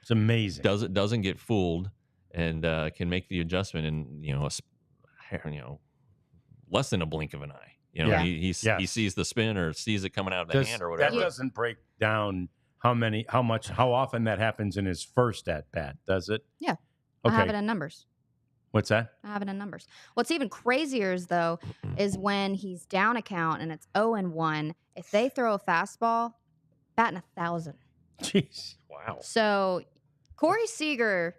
It's amazing. Doesn't get fooled and can make the adjustment in less than a blink of an eye. He sees the spin or sees it coming out of the hand or whatever. That doesn't break down how often that happens in his first at bat, does it? Yeah. Okay. I have it in numbers. What's that? I have it in numbers. What's even crazier is when he's down a count and it's 0-1. If they throw a fastball, batting 1,000. Jeez. Wow. So Corey Seager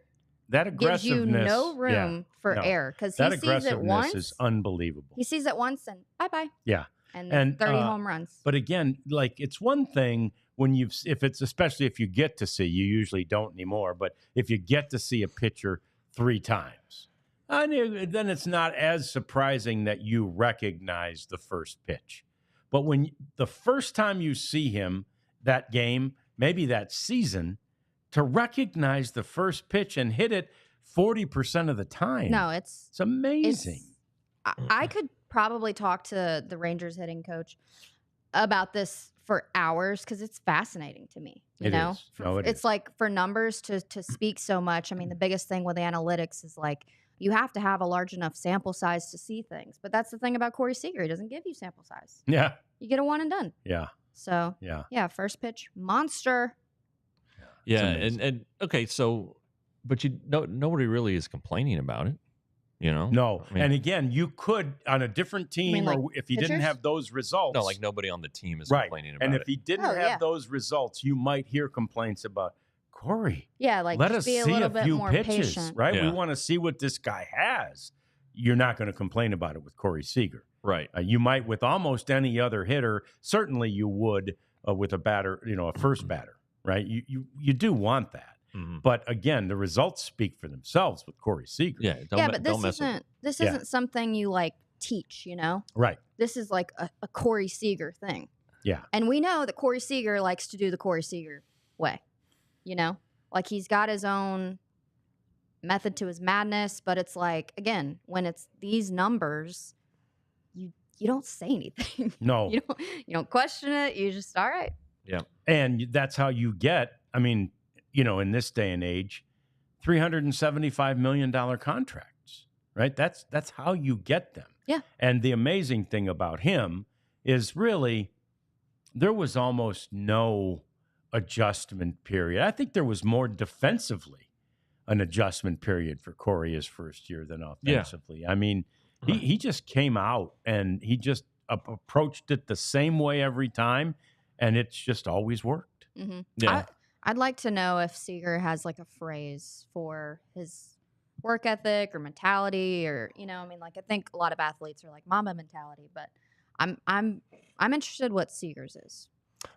that gives you aggressiveness no room for error because he sees it once. Is unbelievable. He sees it once and bye-bye. Yeah. And 30 home runs. But again, it's one thing when especially if you get to see, you usually don't anymore, but if you get to see a pitcher 3 times, then it's not as surprising that you recognize the first pitch. But when the first time you see him that game, maybe that season, to recognize the first pitch and hit it 40% of the time. No, it's amazing. I could probably talk to the Rangers hitting coach about this for hours because it's fascinating to me. You know, it's like for numbers to speak so much. I mean, the biggest thing with analytics is like you have to have a large enough sample size to see things. But that's the thing about Corey Seager. He doesn't give you sample size. Yeah. You get a one and done. Yeah. So, yeah, first pitch, monster. Yeah. And okay, so, but nobody really is complaining about it. You know? No. I mean, and again, you could on a different team, like or if he didn't have those results. No, like nobody on the team is complaining about it. And if he didn't have those results, you might hear complaints about Corey. Yeah, like let us be see a few more pitches, patient. right? Yeah. We want to see what this guy has. You're not going to complain about it with Corey Seager. Right. You might with almost any other hitter. Certainly you would with a batter, a first batter, right? You do want that. Mm-hmm. But again, the results speak for themselves with Corey Seager. Yeah, but this isn't something you like teach, Right. This is like a Corey Seager thing. Yeah. And we know that Corey Seager likes to do the Corey Seager way. Like he's got his own method to his madness, but it's like, again, when it's these numbers, you don't say anything. No. you don't question it. You just, all right. Yeah. And that's how you get, in this day and age, $375 million contracts, right? That's how you get them. Yeah. And the amazing thing about him is really there was almost no adjustment period. I think there was more defensively an adjustment period for Corey his first year than offensively. Yeah. I mean, he just came out and he just approached it the same way every time, and it's just always worked. Mm-hmm. Yeah. I'd like to know if Seager has like a phrase for his work ethic or mentality, or I think a lot of athletes are like Mamba mentality, but I'm interested what Seager's is.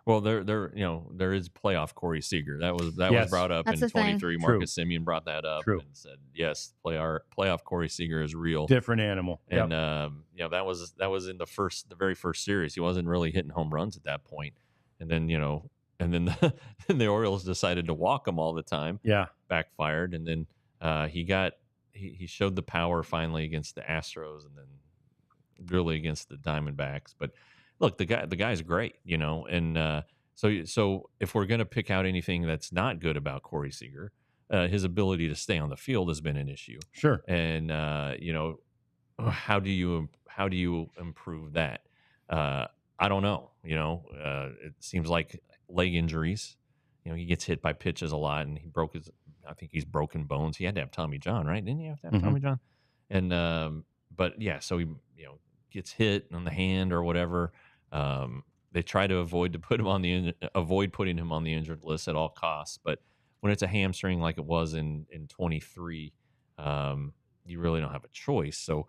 Well, there is playoff Corey Seager. That was brought up in 23. Marcus Semien brought that up and said, yes, playoff Corey Seager is real, different animal. And that was in the very first series. He wasn't really hitting home runs at that point, and then the Orioles decided to walk him all the time. Yeah, backfired, and then he showed the power finally against the Astros, and then really against the Diamondbacks. But look, the guy's great, and so if we're going to pick out anything that's not good about Corey Seager, his ability to stay on the field has been an issue. Sure. And how do you improve that? I don't know. It seems like leg injuries. He gets hit by pitches a lot, and I think he's broken bones. He had to have Tommy John, right? Didn't he have to have Tommy John? And but yeah, so he gets hit on the hand or whatever. They try to avoid putting him on the injured list at all costs. But when it's a hamstring like it was in 23, you really don't have a choice. So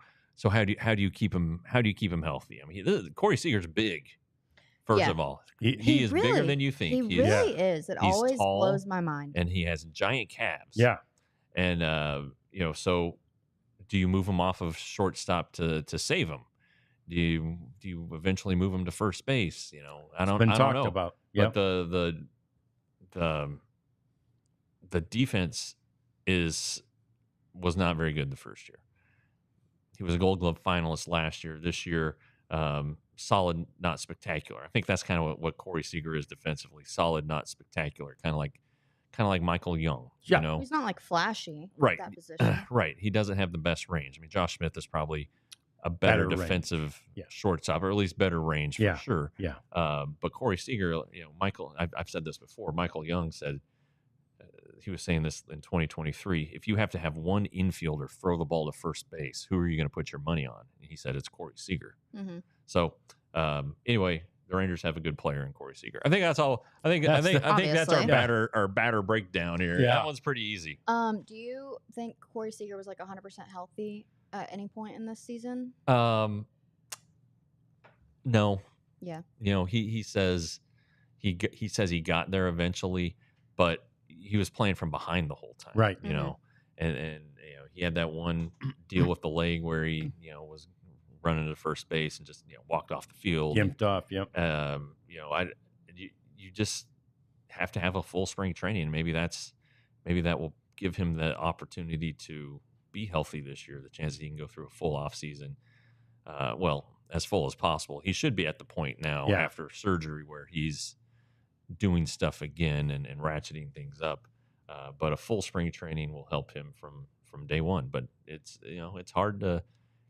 how do you keep him healthy? I mean, Corey Seager's big. First of all, he is really, bigger than you think. He really is. He's always tall, blows my mind. And he has giant calves. Yeah. And so do you move him off of shortstop to save him? Do you eventually move him to first base? I don't know. About. Yep. But the defense was not very good the first year. He was a Gold Glove finalist last year. This year, solid, not spectacular. I think that's kind of what Corey Seager is defensively. Solid, not spectacular. Kind of like Michael Young. Yeah. He's not like flashy. Right. At that position. Right. He doesn't have the best range. I mean, Josh Smith is probably a better defensive shortstop, or at least better range for sure. Yeah. But Corey Seager, Michael, I've said this before. Michael Young said, he was saying this in 2023, if you have to have one infielder throw the ball to first base, who are you going to put your money on? And he said it's Corey Seager. Mm-hmm. So anyway, the Rangers have a good player in Corey Seager. I think that's all. I think that's our batter breakdown here. Yeah. That one's pretty easy. Do you think Corey Seager was like 100% healthy at any point in this season? No. Yeah. He says he got there eventually, but he was playing from behind the whole time. Right. And he had that one deal with the leg where he was running to first base and just walked off the field. Gimped off. Yep. You just have to have a full spring training. Maybe that's maybe that will give him the opportunity to be healthy this year, the chance that he can go through a full off season. Well, as full as possible. He should be at the point now after surgery where he's doing stuff again and ratcheting things up. But a full spring training will help him from day one. But it's hard to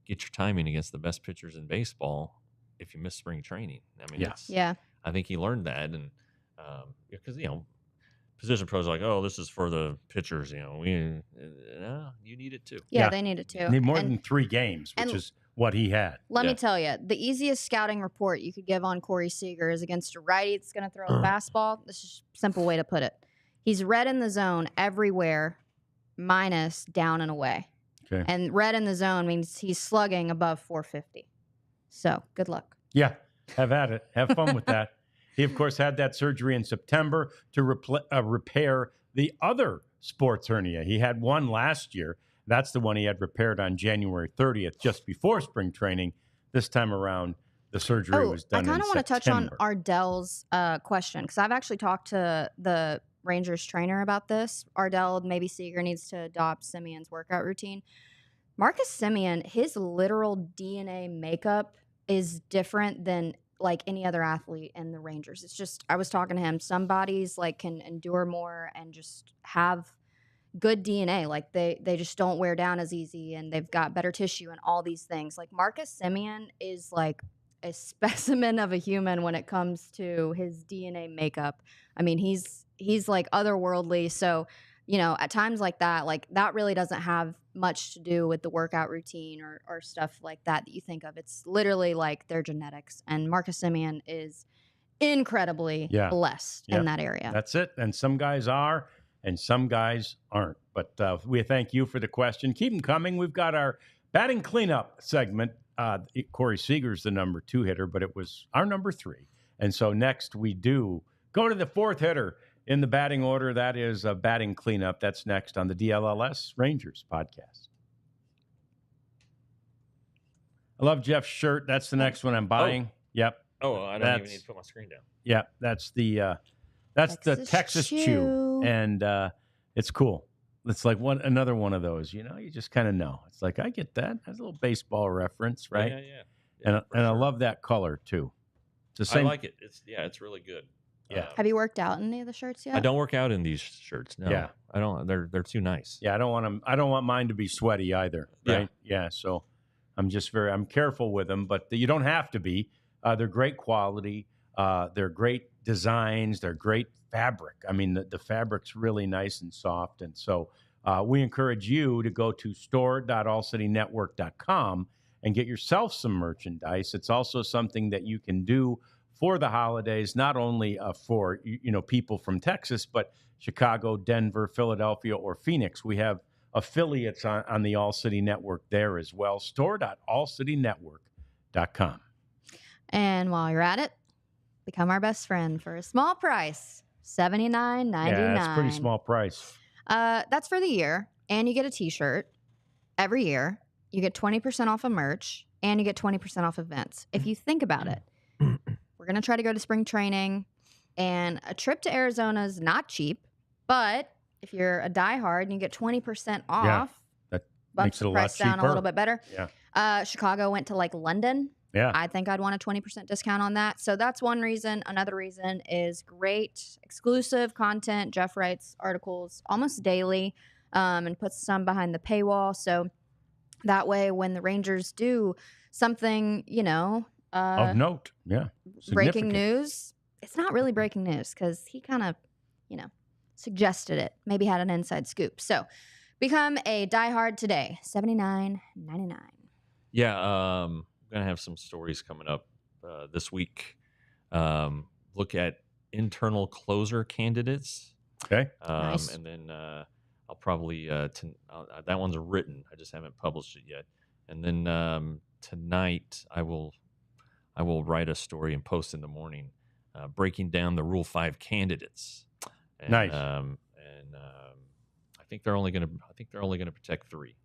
get your timing against the best pitchers in baseball if you miss spring training. I mean, I think he learned that, and because position pros are like, oh, this is for the pitchers. You need it too. Yeah, they need it too. Need more than 3 games, which is what he had. Let me tell you, the easiest scouting report you could give on Corey Seager is against a righty that's going to throw a fastball. This is a simple way to put it. He's red in the zone everywhere, minus down and away. Okay. And red in the zone means he's slugging above 450. So good luck. Yeah, have at it. Have fun with that. He, of course, had that surgery in September to repair the other sports hernia. He had one last year. That's the one he had repaired on January 30th, just before spring training. This time around, the surgery was done in September. I kind of want to touch on Ardell's question, because I've actually talked to the Rangers trainer about this. Ardell, maybe Seager needs to adopt Simeon's workout routine. Marcus Semien, his literal DNA makeup is different than like any other athlete in the Rangers. It's just, I was talking to him, some bodies like can endure more and just have good DNA. Like they just don't wear down as easy, and they've got better tissue and all these things. Like Marcus Semien is like a specimen of a human when it comes to his DNA makeup. I mean, he's like otherworldly. So, at times like that really doesn't have much to do with the workout routine or stuff like that you think of. It's literally like their genetics. And Marcus Semien is incredibly blessed in that area. That's it. And some guys are, and some guys aren't. But we thank you for the question. Keep them coming. We've got our batting cleanup segment. Corey Seager's the number 2 hitter, but it was our number 3. And so next we do go to the 4th hitter in the batting order. That is a batting cleanup. That's next on the DLLS Rangers podcast. I love Jeff's shirt. That's the next one I'm buying. Yep. Oh, I don't even need to put my screen down. Yeah, that's the Texas Chew, and it's cool. It's like another one of those. You just kind of know. It's like, I get that. That's a little baseball reference, right? Yeah. And I love that color too. It's the same. I like it. It's really good. Yeah. Have you worked out in any of the shirts yet? I don't work out in these shirts. No. Yeah. I don't. They're too nice. Yeah. I don't want them. I don't want mine to be sweaty either. Right. Yeah. So I'm careful with them, but you don't have to be. They're great quality. They're great designs. They're great fabric. I mean, the fabric's really nice and soft. And so we encourage you to go to store.allcitynetwork.com and get yourself some merchandise. It's also something that you can do for the holidays, not only for people from Texas, but Chicago, Denver, Philadelphia, or Phoenix. We have affiliates on the All City Network there as well. Store.allcitynetwork.com. And while you're at it, become our best friend for a small price, $79.99. Yeah, that's a pretty small price. That's for the year, and you get a T-shirt every year. You get 20% off of merch, and you get 20% off events. If you think about it, we're going to try to go to spring training, and a trip to Arizona is not cheap, but if you're a diehard and you get 20% off, that bumps makes it the a price lot down cheaper. a little bit better. Yeah. Chicago went to like London. Yeah. I think I'd want a 20% discount on that. So that's one reason. Another reason is great exclusive content. Jeff writes articles almost daily and puts some behind the paywall. So that way, when the Rangers do something, of note, breaking news, it's not really breaking news because he kind of, suggested it, maybe had an inside scoop. So become a diehard today, $79.99. Yeah, I'm going to have some stories coming up this week. Look at internal closer candidates. Okay. Nice. And then I'll probably, that one's written. I just haven't published it yet. And then tonight I will write a story and post in the morning breaking down the Rule 5 candidates. And, nice. I think they're only going to protect 3.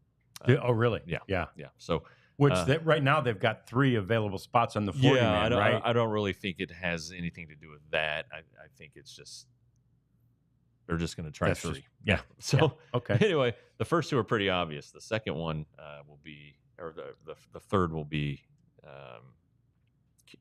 Oh, really? Yeah. So, right now they've got 3 available spots on the 40-man, right? I don't really think it has anything to do with that. I think it's just they're just going to try That's three. just- yeah. So Yeah. Okay. anyway, the first two are pretty obvious. The second one will be, or the third will be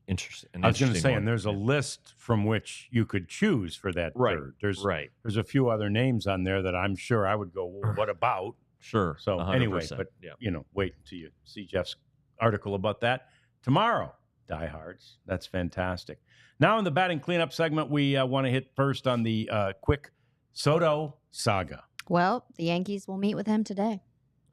interesting. I was going to say, one. and there's a list from which you could choose for that Right. third. There's Right. There's a few other names on there that I'm sure I would go, well, what about? Sure. So 100%. anyway, but yeah. wait until you see Jeff's article about that tomorrow. Diehards. That's fantastic. Now in the batting cleanup segment, we want to hit first on the quick Soto saga Well, the Yankees will meet with him today.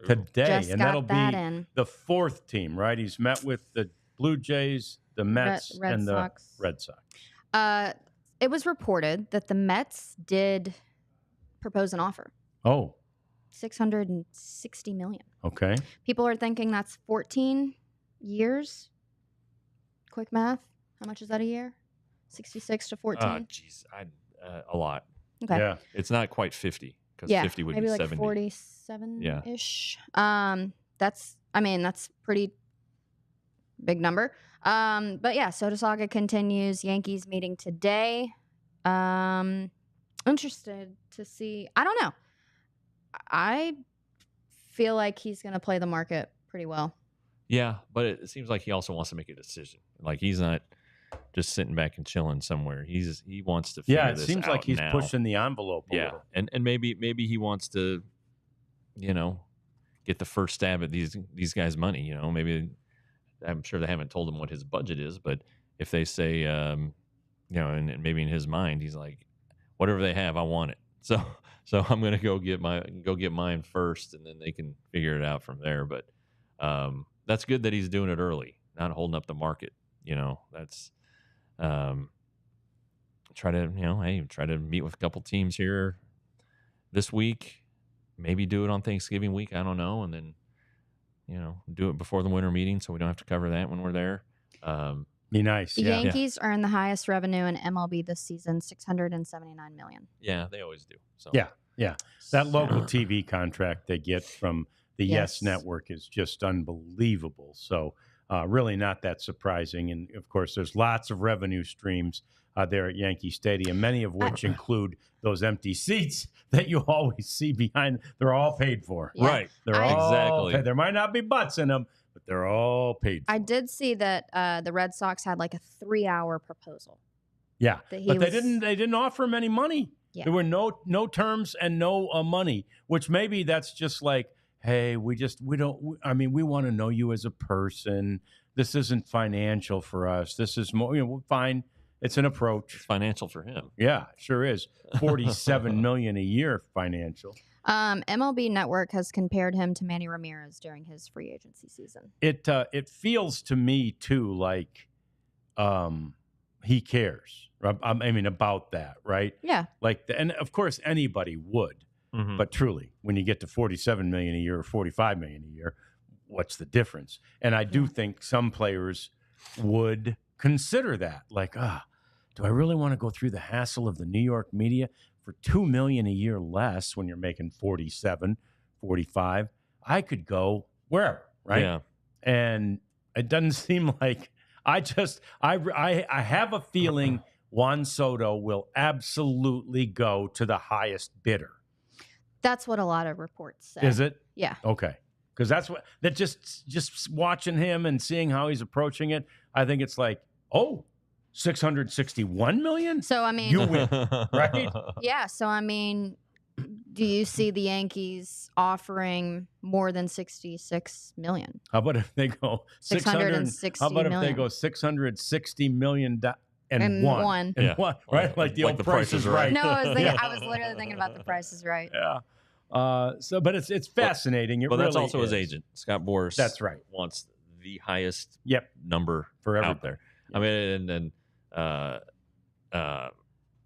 today, Just and got that'll that be in. the fourth team, right? He's met with the Blue Jays, the Mets, Red and Sox. the Red Sox. It was reported that the Mets did propose an offer, Oh, $660 million. okay. People are thinking that's 14 years. Quick math. How much is that a year? 66 to 14. Geez, a lot. Okay. Yeah. It's not quite 50 because Yeah, 50 would maybe be like 70. 47-ish. That's pretty big number. But yeah, Soto saga continues. Yankees meeting today. Interested to see. I don't know. I feel like he's going to play the market pretty well. Yeah, but it seems like he also wants to make a decision. Like he's not just sitting back and chilling somewhere. He wants to figure Yeah, it this seems like out he's now. pushing the envelope a Yeah, little. and maybe he wants to, get the first stab at these guys' money. Maybe I'm sure they haven't told him what his budget is, but if they say, and maybe in his mind he's like, whatever they have, I want it. So I'm gonna go get mine first, and then they can figure it out from there. But that's good that he's doing it early, not holding up the market. That's try to meet with a couple teams here this week, maybe do it on Thanksgiving week. I don't know. And then, do it before the winter meeting so we don't have to cover that when we're there. Be nice. The Yeah. Yankees earned the highest revenue in MLB this season, $679 million. Yeah, they always do. So Yeah. Yeah. That local TV contract they get from the Yes Yes. Network is just unbelievable. So really not that surprising. And of course, there's lots of revenue streams there at Yankee Stadium, many of which include those empty seats that you always see behind. They're all paid for. Yeah. Right. They're all Exactly. paid. There might not be butts in them, but they're all paid for. I did see that the Red Sox had like a 3-hour proposal. Yeah, that he but was- they didn't offer him any money. Yeah. There were no terms and no money, which maybe that's just like, hey, we want to know you as a person. This isn't financial for us. This is more, fine. It's an approach. It's financial for him. Yeah, sure is. $47 million a year financial. MLB Network has compared him to Manny Ramirez during his free agency season. It feels to me too like he cares. I mean about that, right? Yeah. And of course anybody would. Mhm. But truly, when you get to $47 million a year or $45 million a year, what's the difference? And I do think some players would consider that. Like, do I really want to go through the hassle of the New York media for $2 million a year less when you're making 47, 45? I could go wherever, right? Yeah. And it doesn't seem like I have a feeling Juan Soto will absolutely go to the highest bidder. That's what a lot of reports say. Is it? Yeah. Okay. Because just watching him and seeing how he's approaching it, I think it's like, $661 million? So, I mean, You win, right? yeah. So, I mean, do you see the Yankees offering more than $66 million? How about if they go 660 How about if they million. go $660 million and And one? one. And Yeah. one, right? Like the Like old the Price is Right. No, I was thinking, Yeah. I was literally thinking about The Price is Right. Yeah. But it's fascinating. But that's really also his is. agent, Scott Boras. That's right. Wants the highest Yep. number For out everybody. there. I mean, and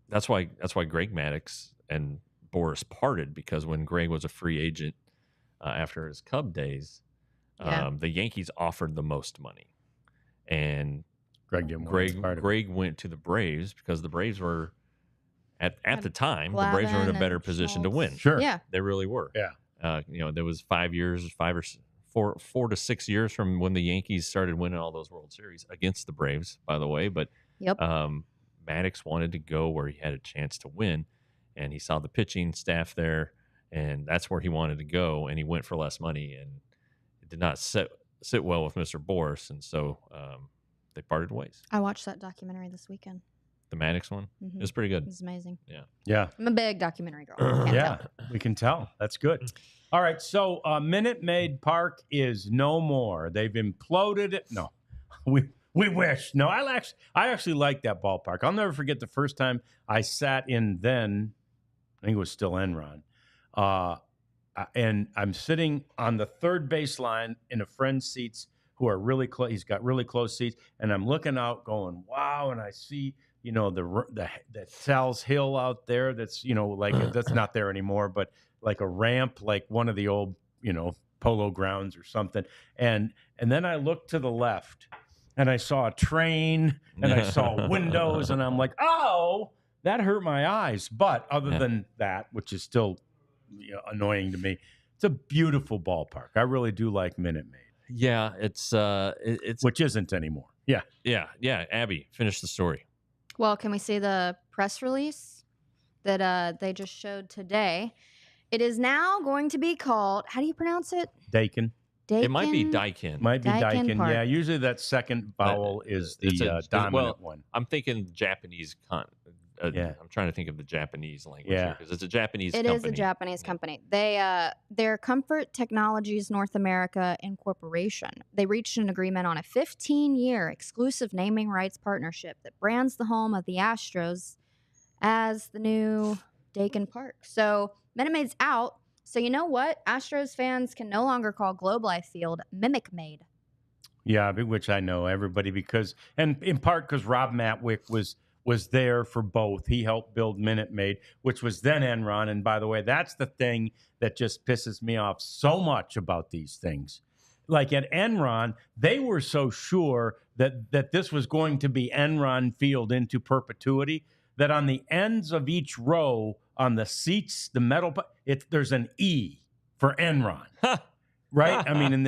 that's why Greg Maddux and Boras parted, because when Greg was a free agent after his Cub days, Yeah. the Yankees offered the most money, and Greg didn't want any part of it. Greg went to the Braves because the Braves were at the time the Braves were in a Glavine better and position to Schultz. win. Sure. Yeah. They really were. Yeah. There was 4 to 6 years from when the Yankees started winning all those World Series against the Braves, by the way. But Yep. Maddox wanted to go where he had a chance to win, and he saw the pitching staff there, and that's where he wanted to go, and he went for less money, and it did not sit well with Mr. Boris, and so they parted ways. I watched that documentary this weekend. The Maddox one? Mm-hmm. It was pretty good. It was amazing. Yeah. I'm a big documentary girl. Yeah, we can tell. That's good. All right, so Minute Maid Park is no more. They've imploded it. No, we wish. No, I actually like that ballpark. I'll never forget the first time I sat in then, I think it was still Enron, and I'm sitting on the third baseline in a friend's seats who are really close. He's got really close seats, and I'm looking out going, wow, and I see, the Sal's Hill out there. That's, like that's not there anymore, but like a ramp, like one of the old, polo grounds or something. And then I looked to the left and I saw a train and I saw windows and I'm like, oh, that hurt my eyes. But other than that, which is still annoying to me, it's a beautiful ballpark. I really do like Minute Maid. Yeah, it's which isn't anymore. Yeah. Abby, finish the story. Well, can we see the press release that they just showed today? It is now going to be called, how do you pronounce it? Dakin. It might be Daikin. Might be Daikin. Park. Yeah, usually that second vowel is the dominant one. I'm thinking Japanese. I'm trying to think of the Japanese language here because it's a Japanese company. It is a Japanese company. They're Comfort Technologies North America Incorporation. They reached an agreement on a 15-year exclusive naming rights partnership that brands the home of the Astros as the new Dakin Park. So Minute Maid's out. So you know what? Astros fans can no longer call Globe Life Field Mimic Maid. Yeah, which I know everybody and in part because Rob Matwick was there for both. He helped build Minute Maid, which was then Enron. And by the way, that's the thing that just pisses me off so much about these things. Like at Enron, they were so sure that this was going to be Enron Field into perpetuity that on the ends of each row on the seats, the metal, there's an E for Enron. Right? I mean,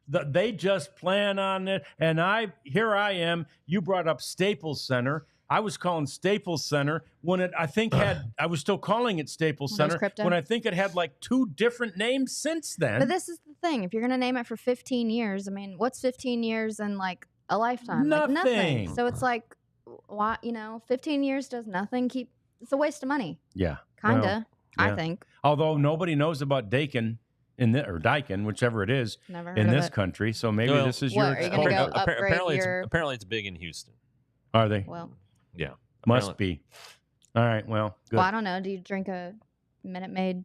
they just plan on it. And here I am. You brought up Staples Center. I was calling Staples Center when I was still calling it Staples Center when I think it had like 2 different names since then. But this is the thing. If you're going to name it for 15 years, I mean, what's 15 years in like a lifetime? Nothing. Like nothing. So it's like, why, 15 years does nothing. It's a waste of money. Yeah. Kinda, well, yeah. I think. Although nobody knows about Dakin or Daikin, whichever it is, in this country. So maybe this is your exposure. Apparently it's big in Houston. Are they? Well, yeah. Must be. All right. Well, good. Well, I don't know. Do you drink a Minute Maid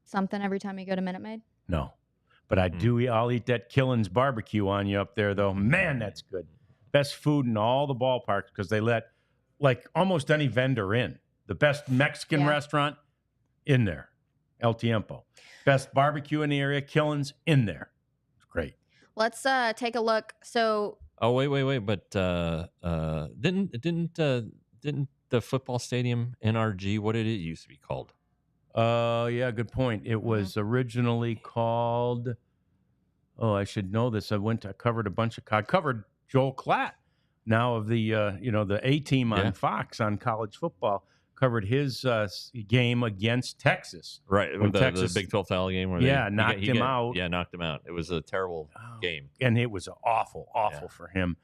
something every time you go to Minute Maid? No. But I'll eat that Killen's barbecue on you up there, though. Man, that's good. Best food in all the ballparks because they let like almost any vendor in. The best Mexican restaurant in there, El Tiempo. Best barbecue in the area, Killen's in there. It's great. Let's take a look. So. Oh wait! But didn't the football stadium NRG? What did it used to be called? Yeah, good point. It was originally called. Oh, I should know this. I covered I covered Joel Klatt, now of the the A team on Fox on college football. Covered his game against Texas. Right, the Big 12 foul game where knocked him out. Yeah, knocked him out. It was a terrible game. And it was awful for him.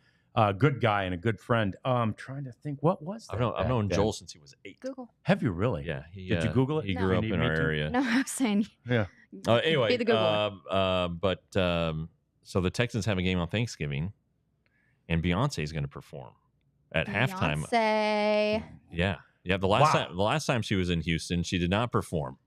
Good guy and a good friend. I'm trying to think, what was that? I've known Joel since he was 8. Google. Have you really? Yeah. Did you Google it? He grew up in our area. No, I'm saying. Yeah. Anyway, be the Googler. So the Texans have a game on Thanksgiving, and Beyonce is going to perform at halftime. Beyonce. Yeah, the last time she was in Houston, she did not perform.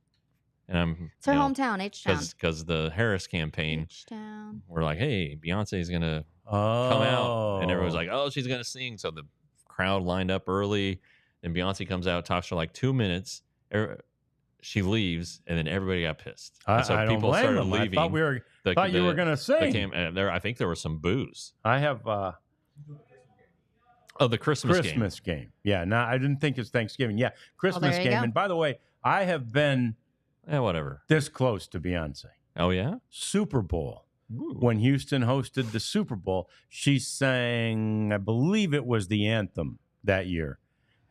And it's her hometown, H-Town. Because the Harris campaign, H-Town. We're like, hey, Beyonce's going to come out. And everyone's like, oh, she's going to sing. So the crowd lined up early. Then Beyonce comes out, talks for like 2 minutes. She leaves, and then everybody got pissed. And so I people don't started blame them. leaving. I thought you were going to sing. I think there was some booze. I have... the Christmas game. Yeah, no, I didn't think it's Thanksgiving. Yeah, Christmas game. And by the way, I have been whatever this close to Beyonce. Oh, yeah? Super Bowl. Ooh. When Houston hosted the Super Bowl, she sang, I believe it was the anthem that year.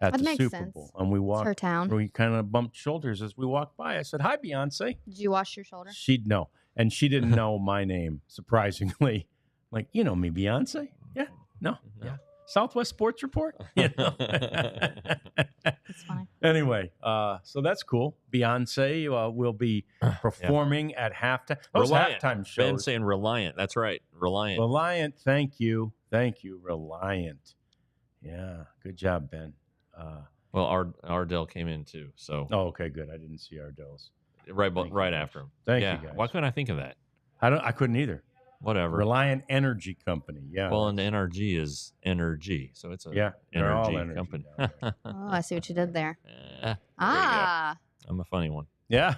at That the makes Super sense. Bowl. And we It's her town. we kind of bumped shoulders as we walked by. I said, "Hi, Beyonce." Did you wash your shoulder? She'd know. And she didn't know my name, surprisingly. Like, you know me, Beyonce? Yeah. No. Yeah. Southwest Sports Report? You know? That's funny. Anyway, so that's cool. Beyonce will be performing at halftime. Those Reliant. halftime shows. Ben saying Reliant. That's right. Reliant. Reliant. Thank you. Thank you, Reliant. Yeah. Good job, Ben. Well, Ardell came in too. So Oh, okay, good. I didn't see Ardell's. right after him. Thank yeah. you, guys. Why couldn't I think of that? I couldn't either. Whatever. Reliant Energy Company. Yeah. Well, and the NRG is energy, so it's a they're all energy energy company. down there. Oh, I see what you did there. There Ah. you go. I'm a funny one. Yeah.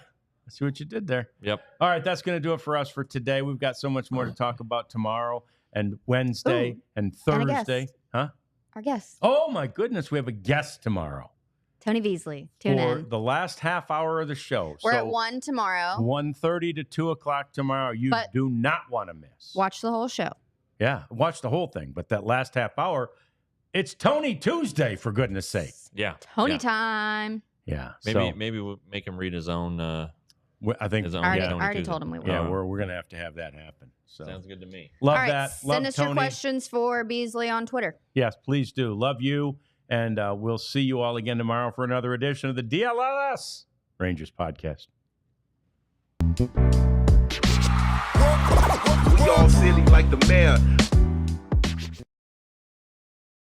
I see what you did there. Yep. All right, that's going to do it for us for today. We've got so much more to talk about tomorrow and Wednesday Ooh, and and a guest. Thursday. Huh? Our guest, Oh, my goodness. We have a guest tomorrow Tony Beasley. Tune for in. the last half hour of the show. We're so at 1 tomorrow. 1:30 to 2 o'clock tomorrow. You But- do not want to miss. Watch the whole show. Yeah, watch the whole thing. But that last half hour, it's Tony Tuesday, for goodness sake. Yeah. Tony yeah. time. Yeah. Maybe we'll make him read his own. I think, his own I Tony already Tuesday. told him we will. yeah, we're going to have that happen. So Sounds good to me. love All right, that. Love send us Tony. your questions for Beasley on Twitter. Yes, please do. Love you. And we'll see you all again tomorrow for another edition of the DLLS Rangers podcast. We all silly like the mayor.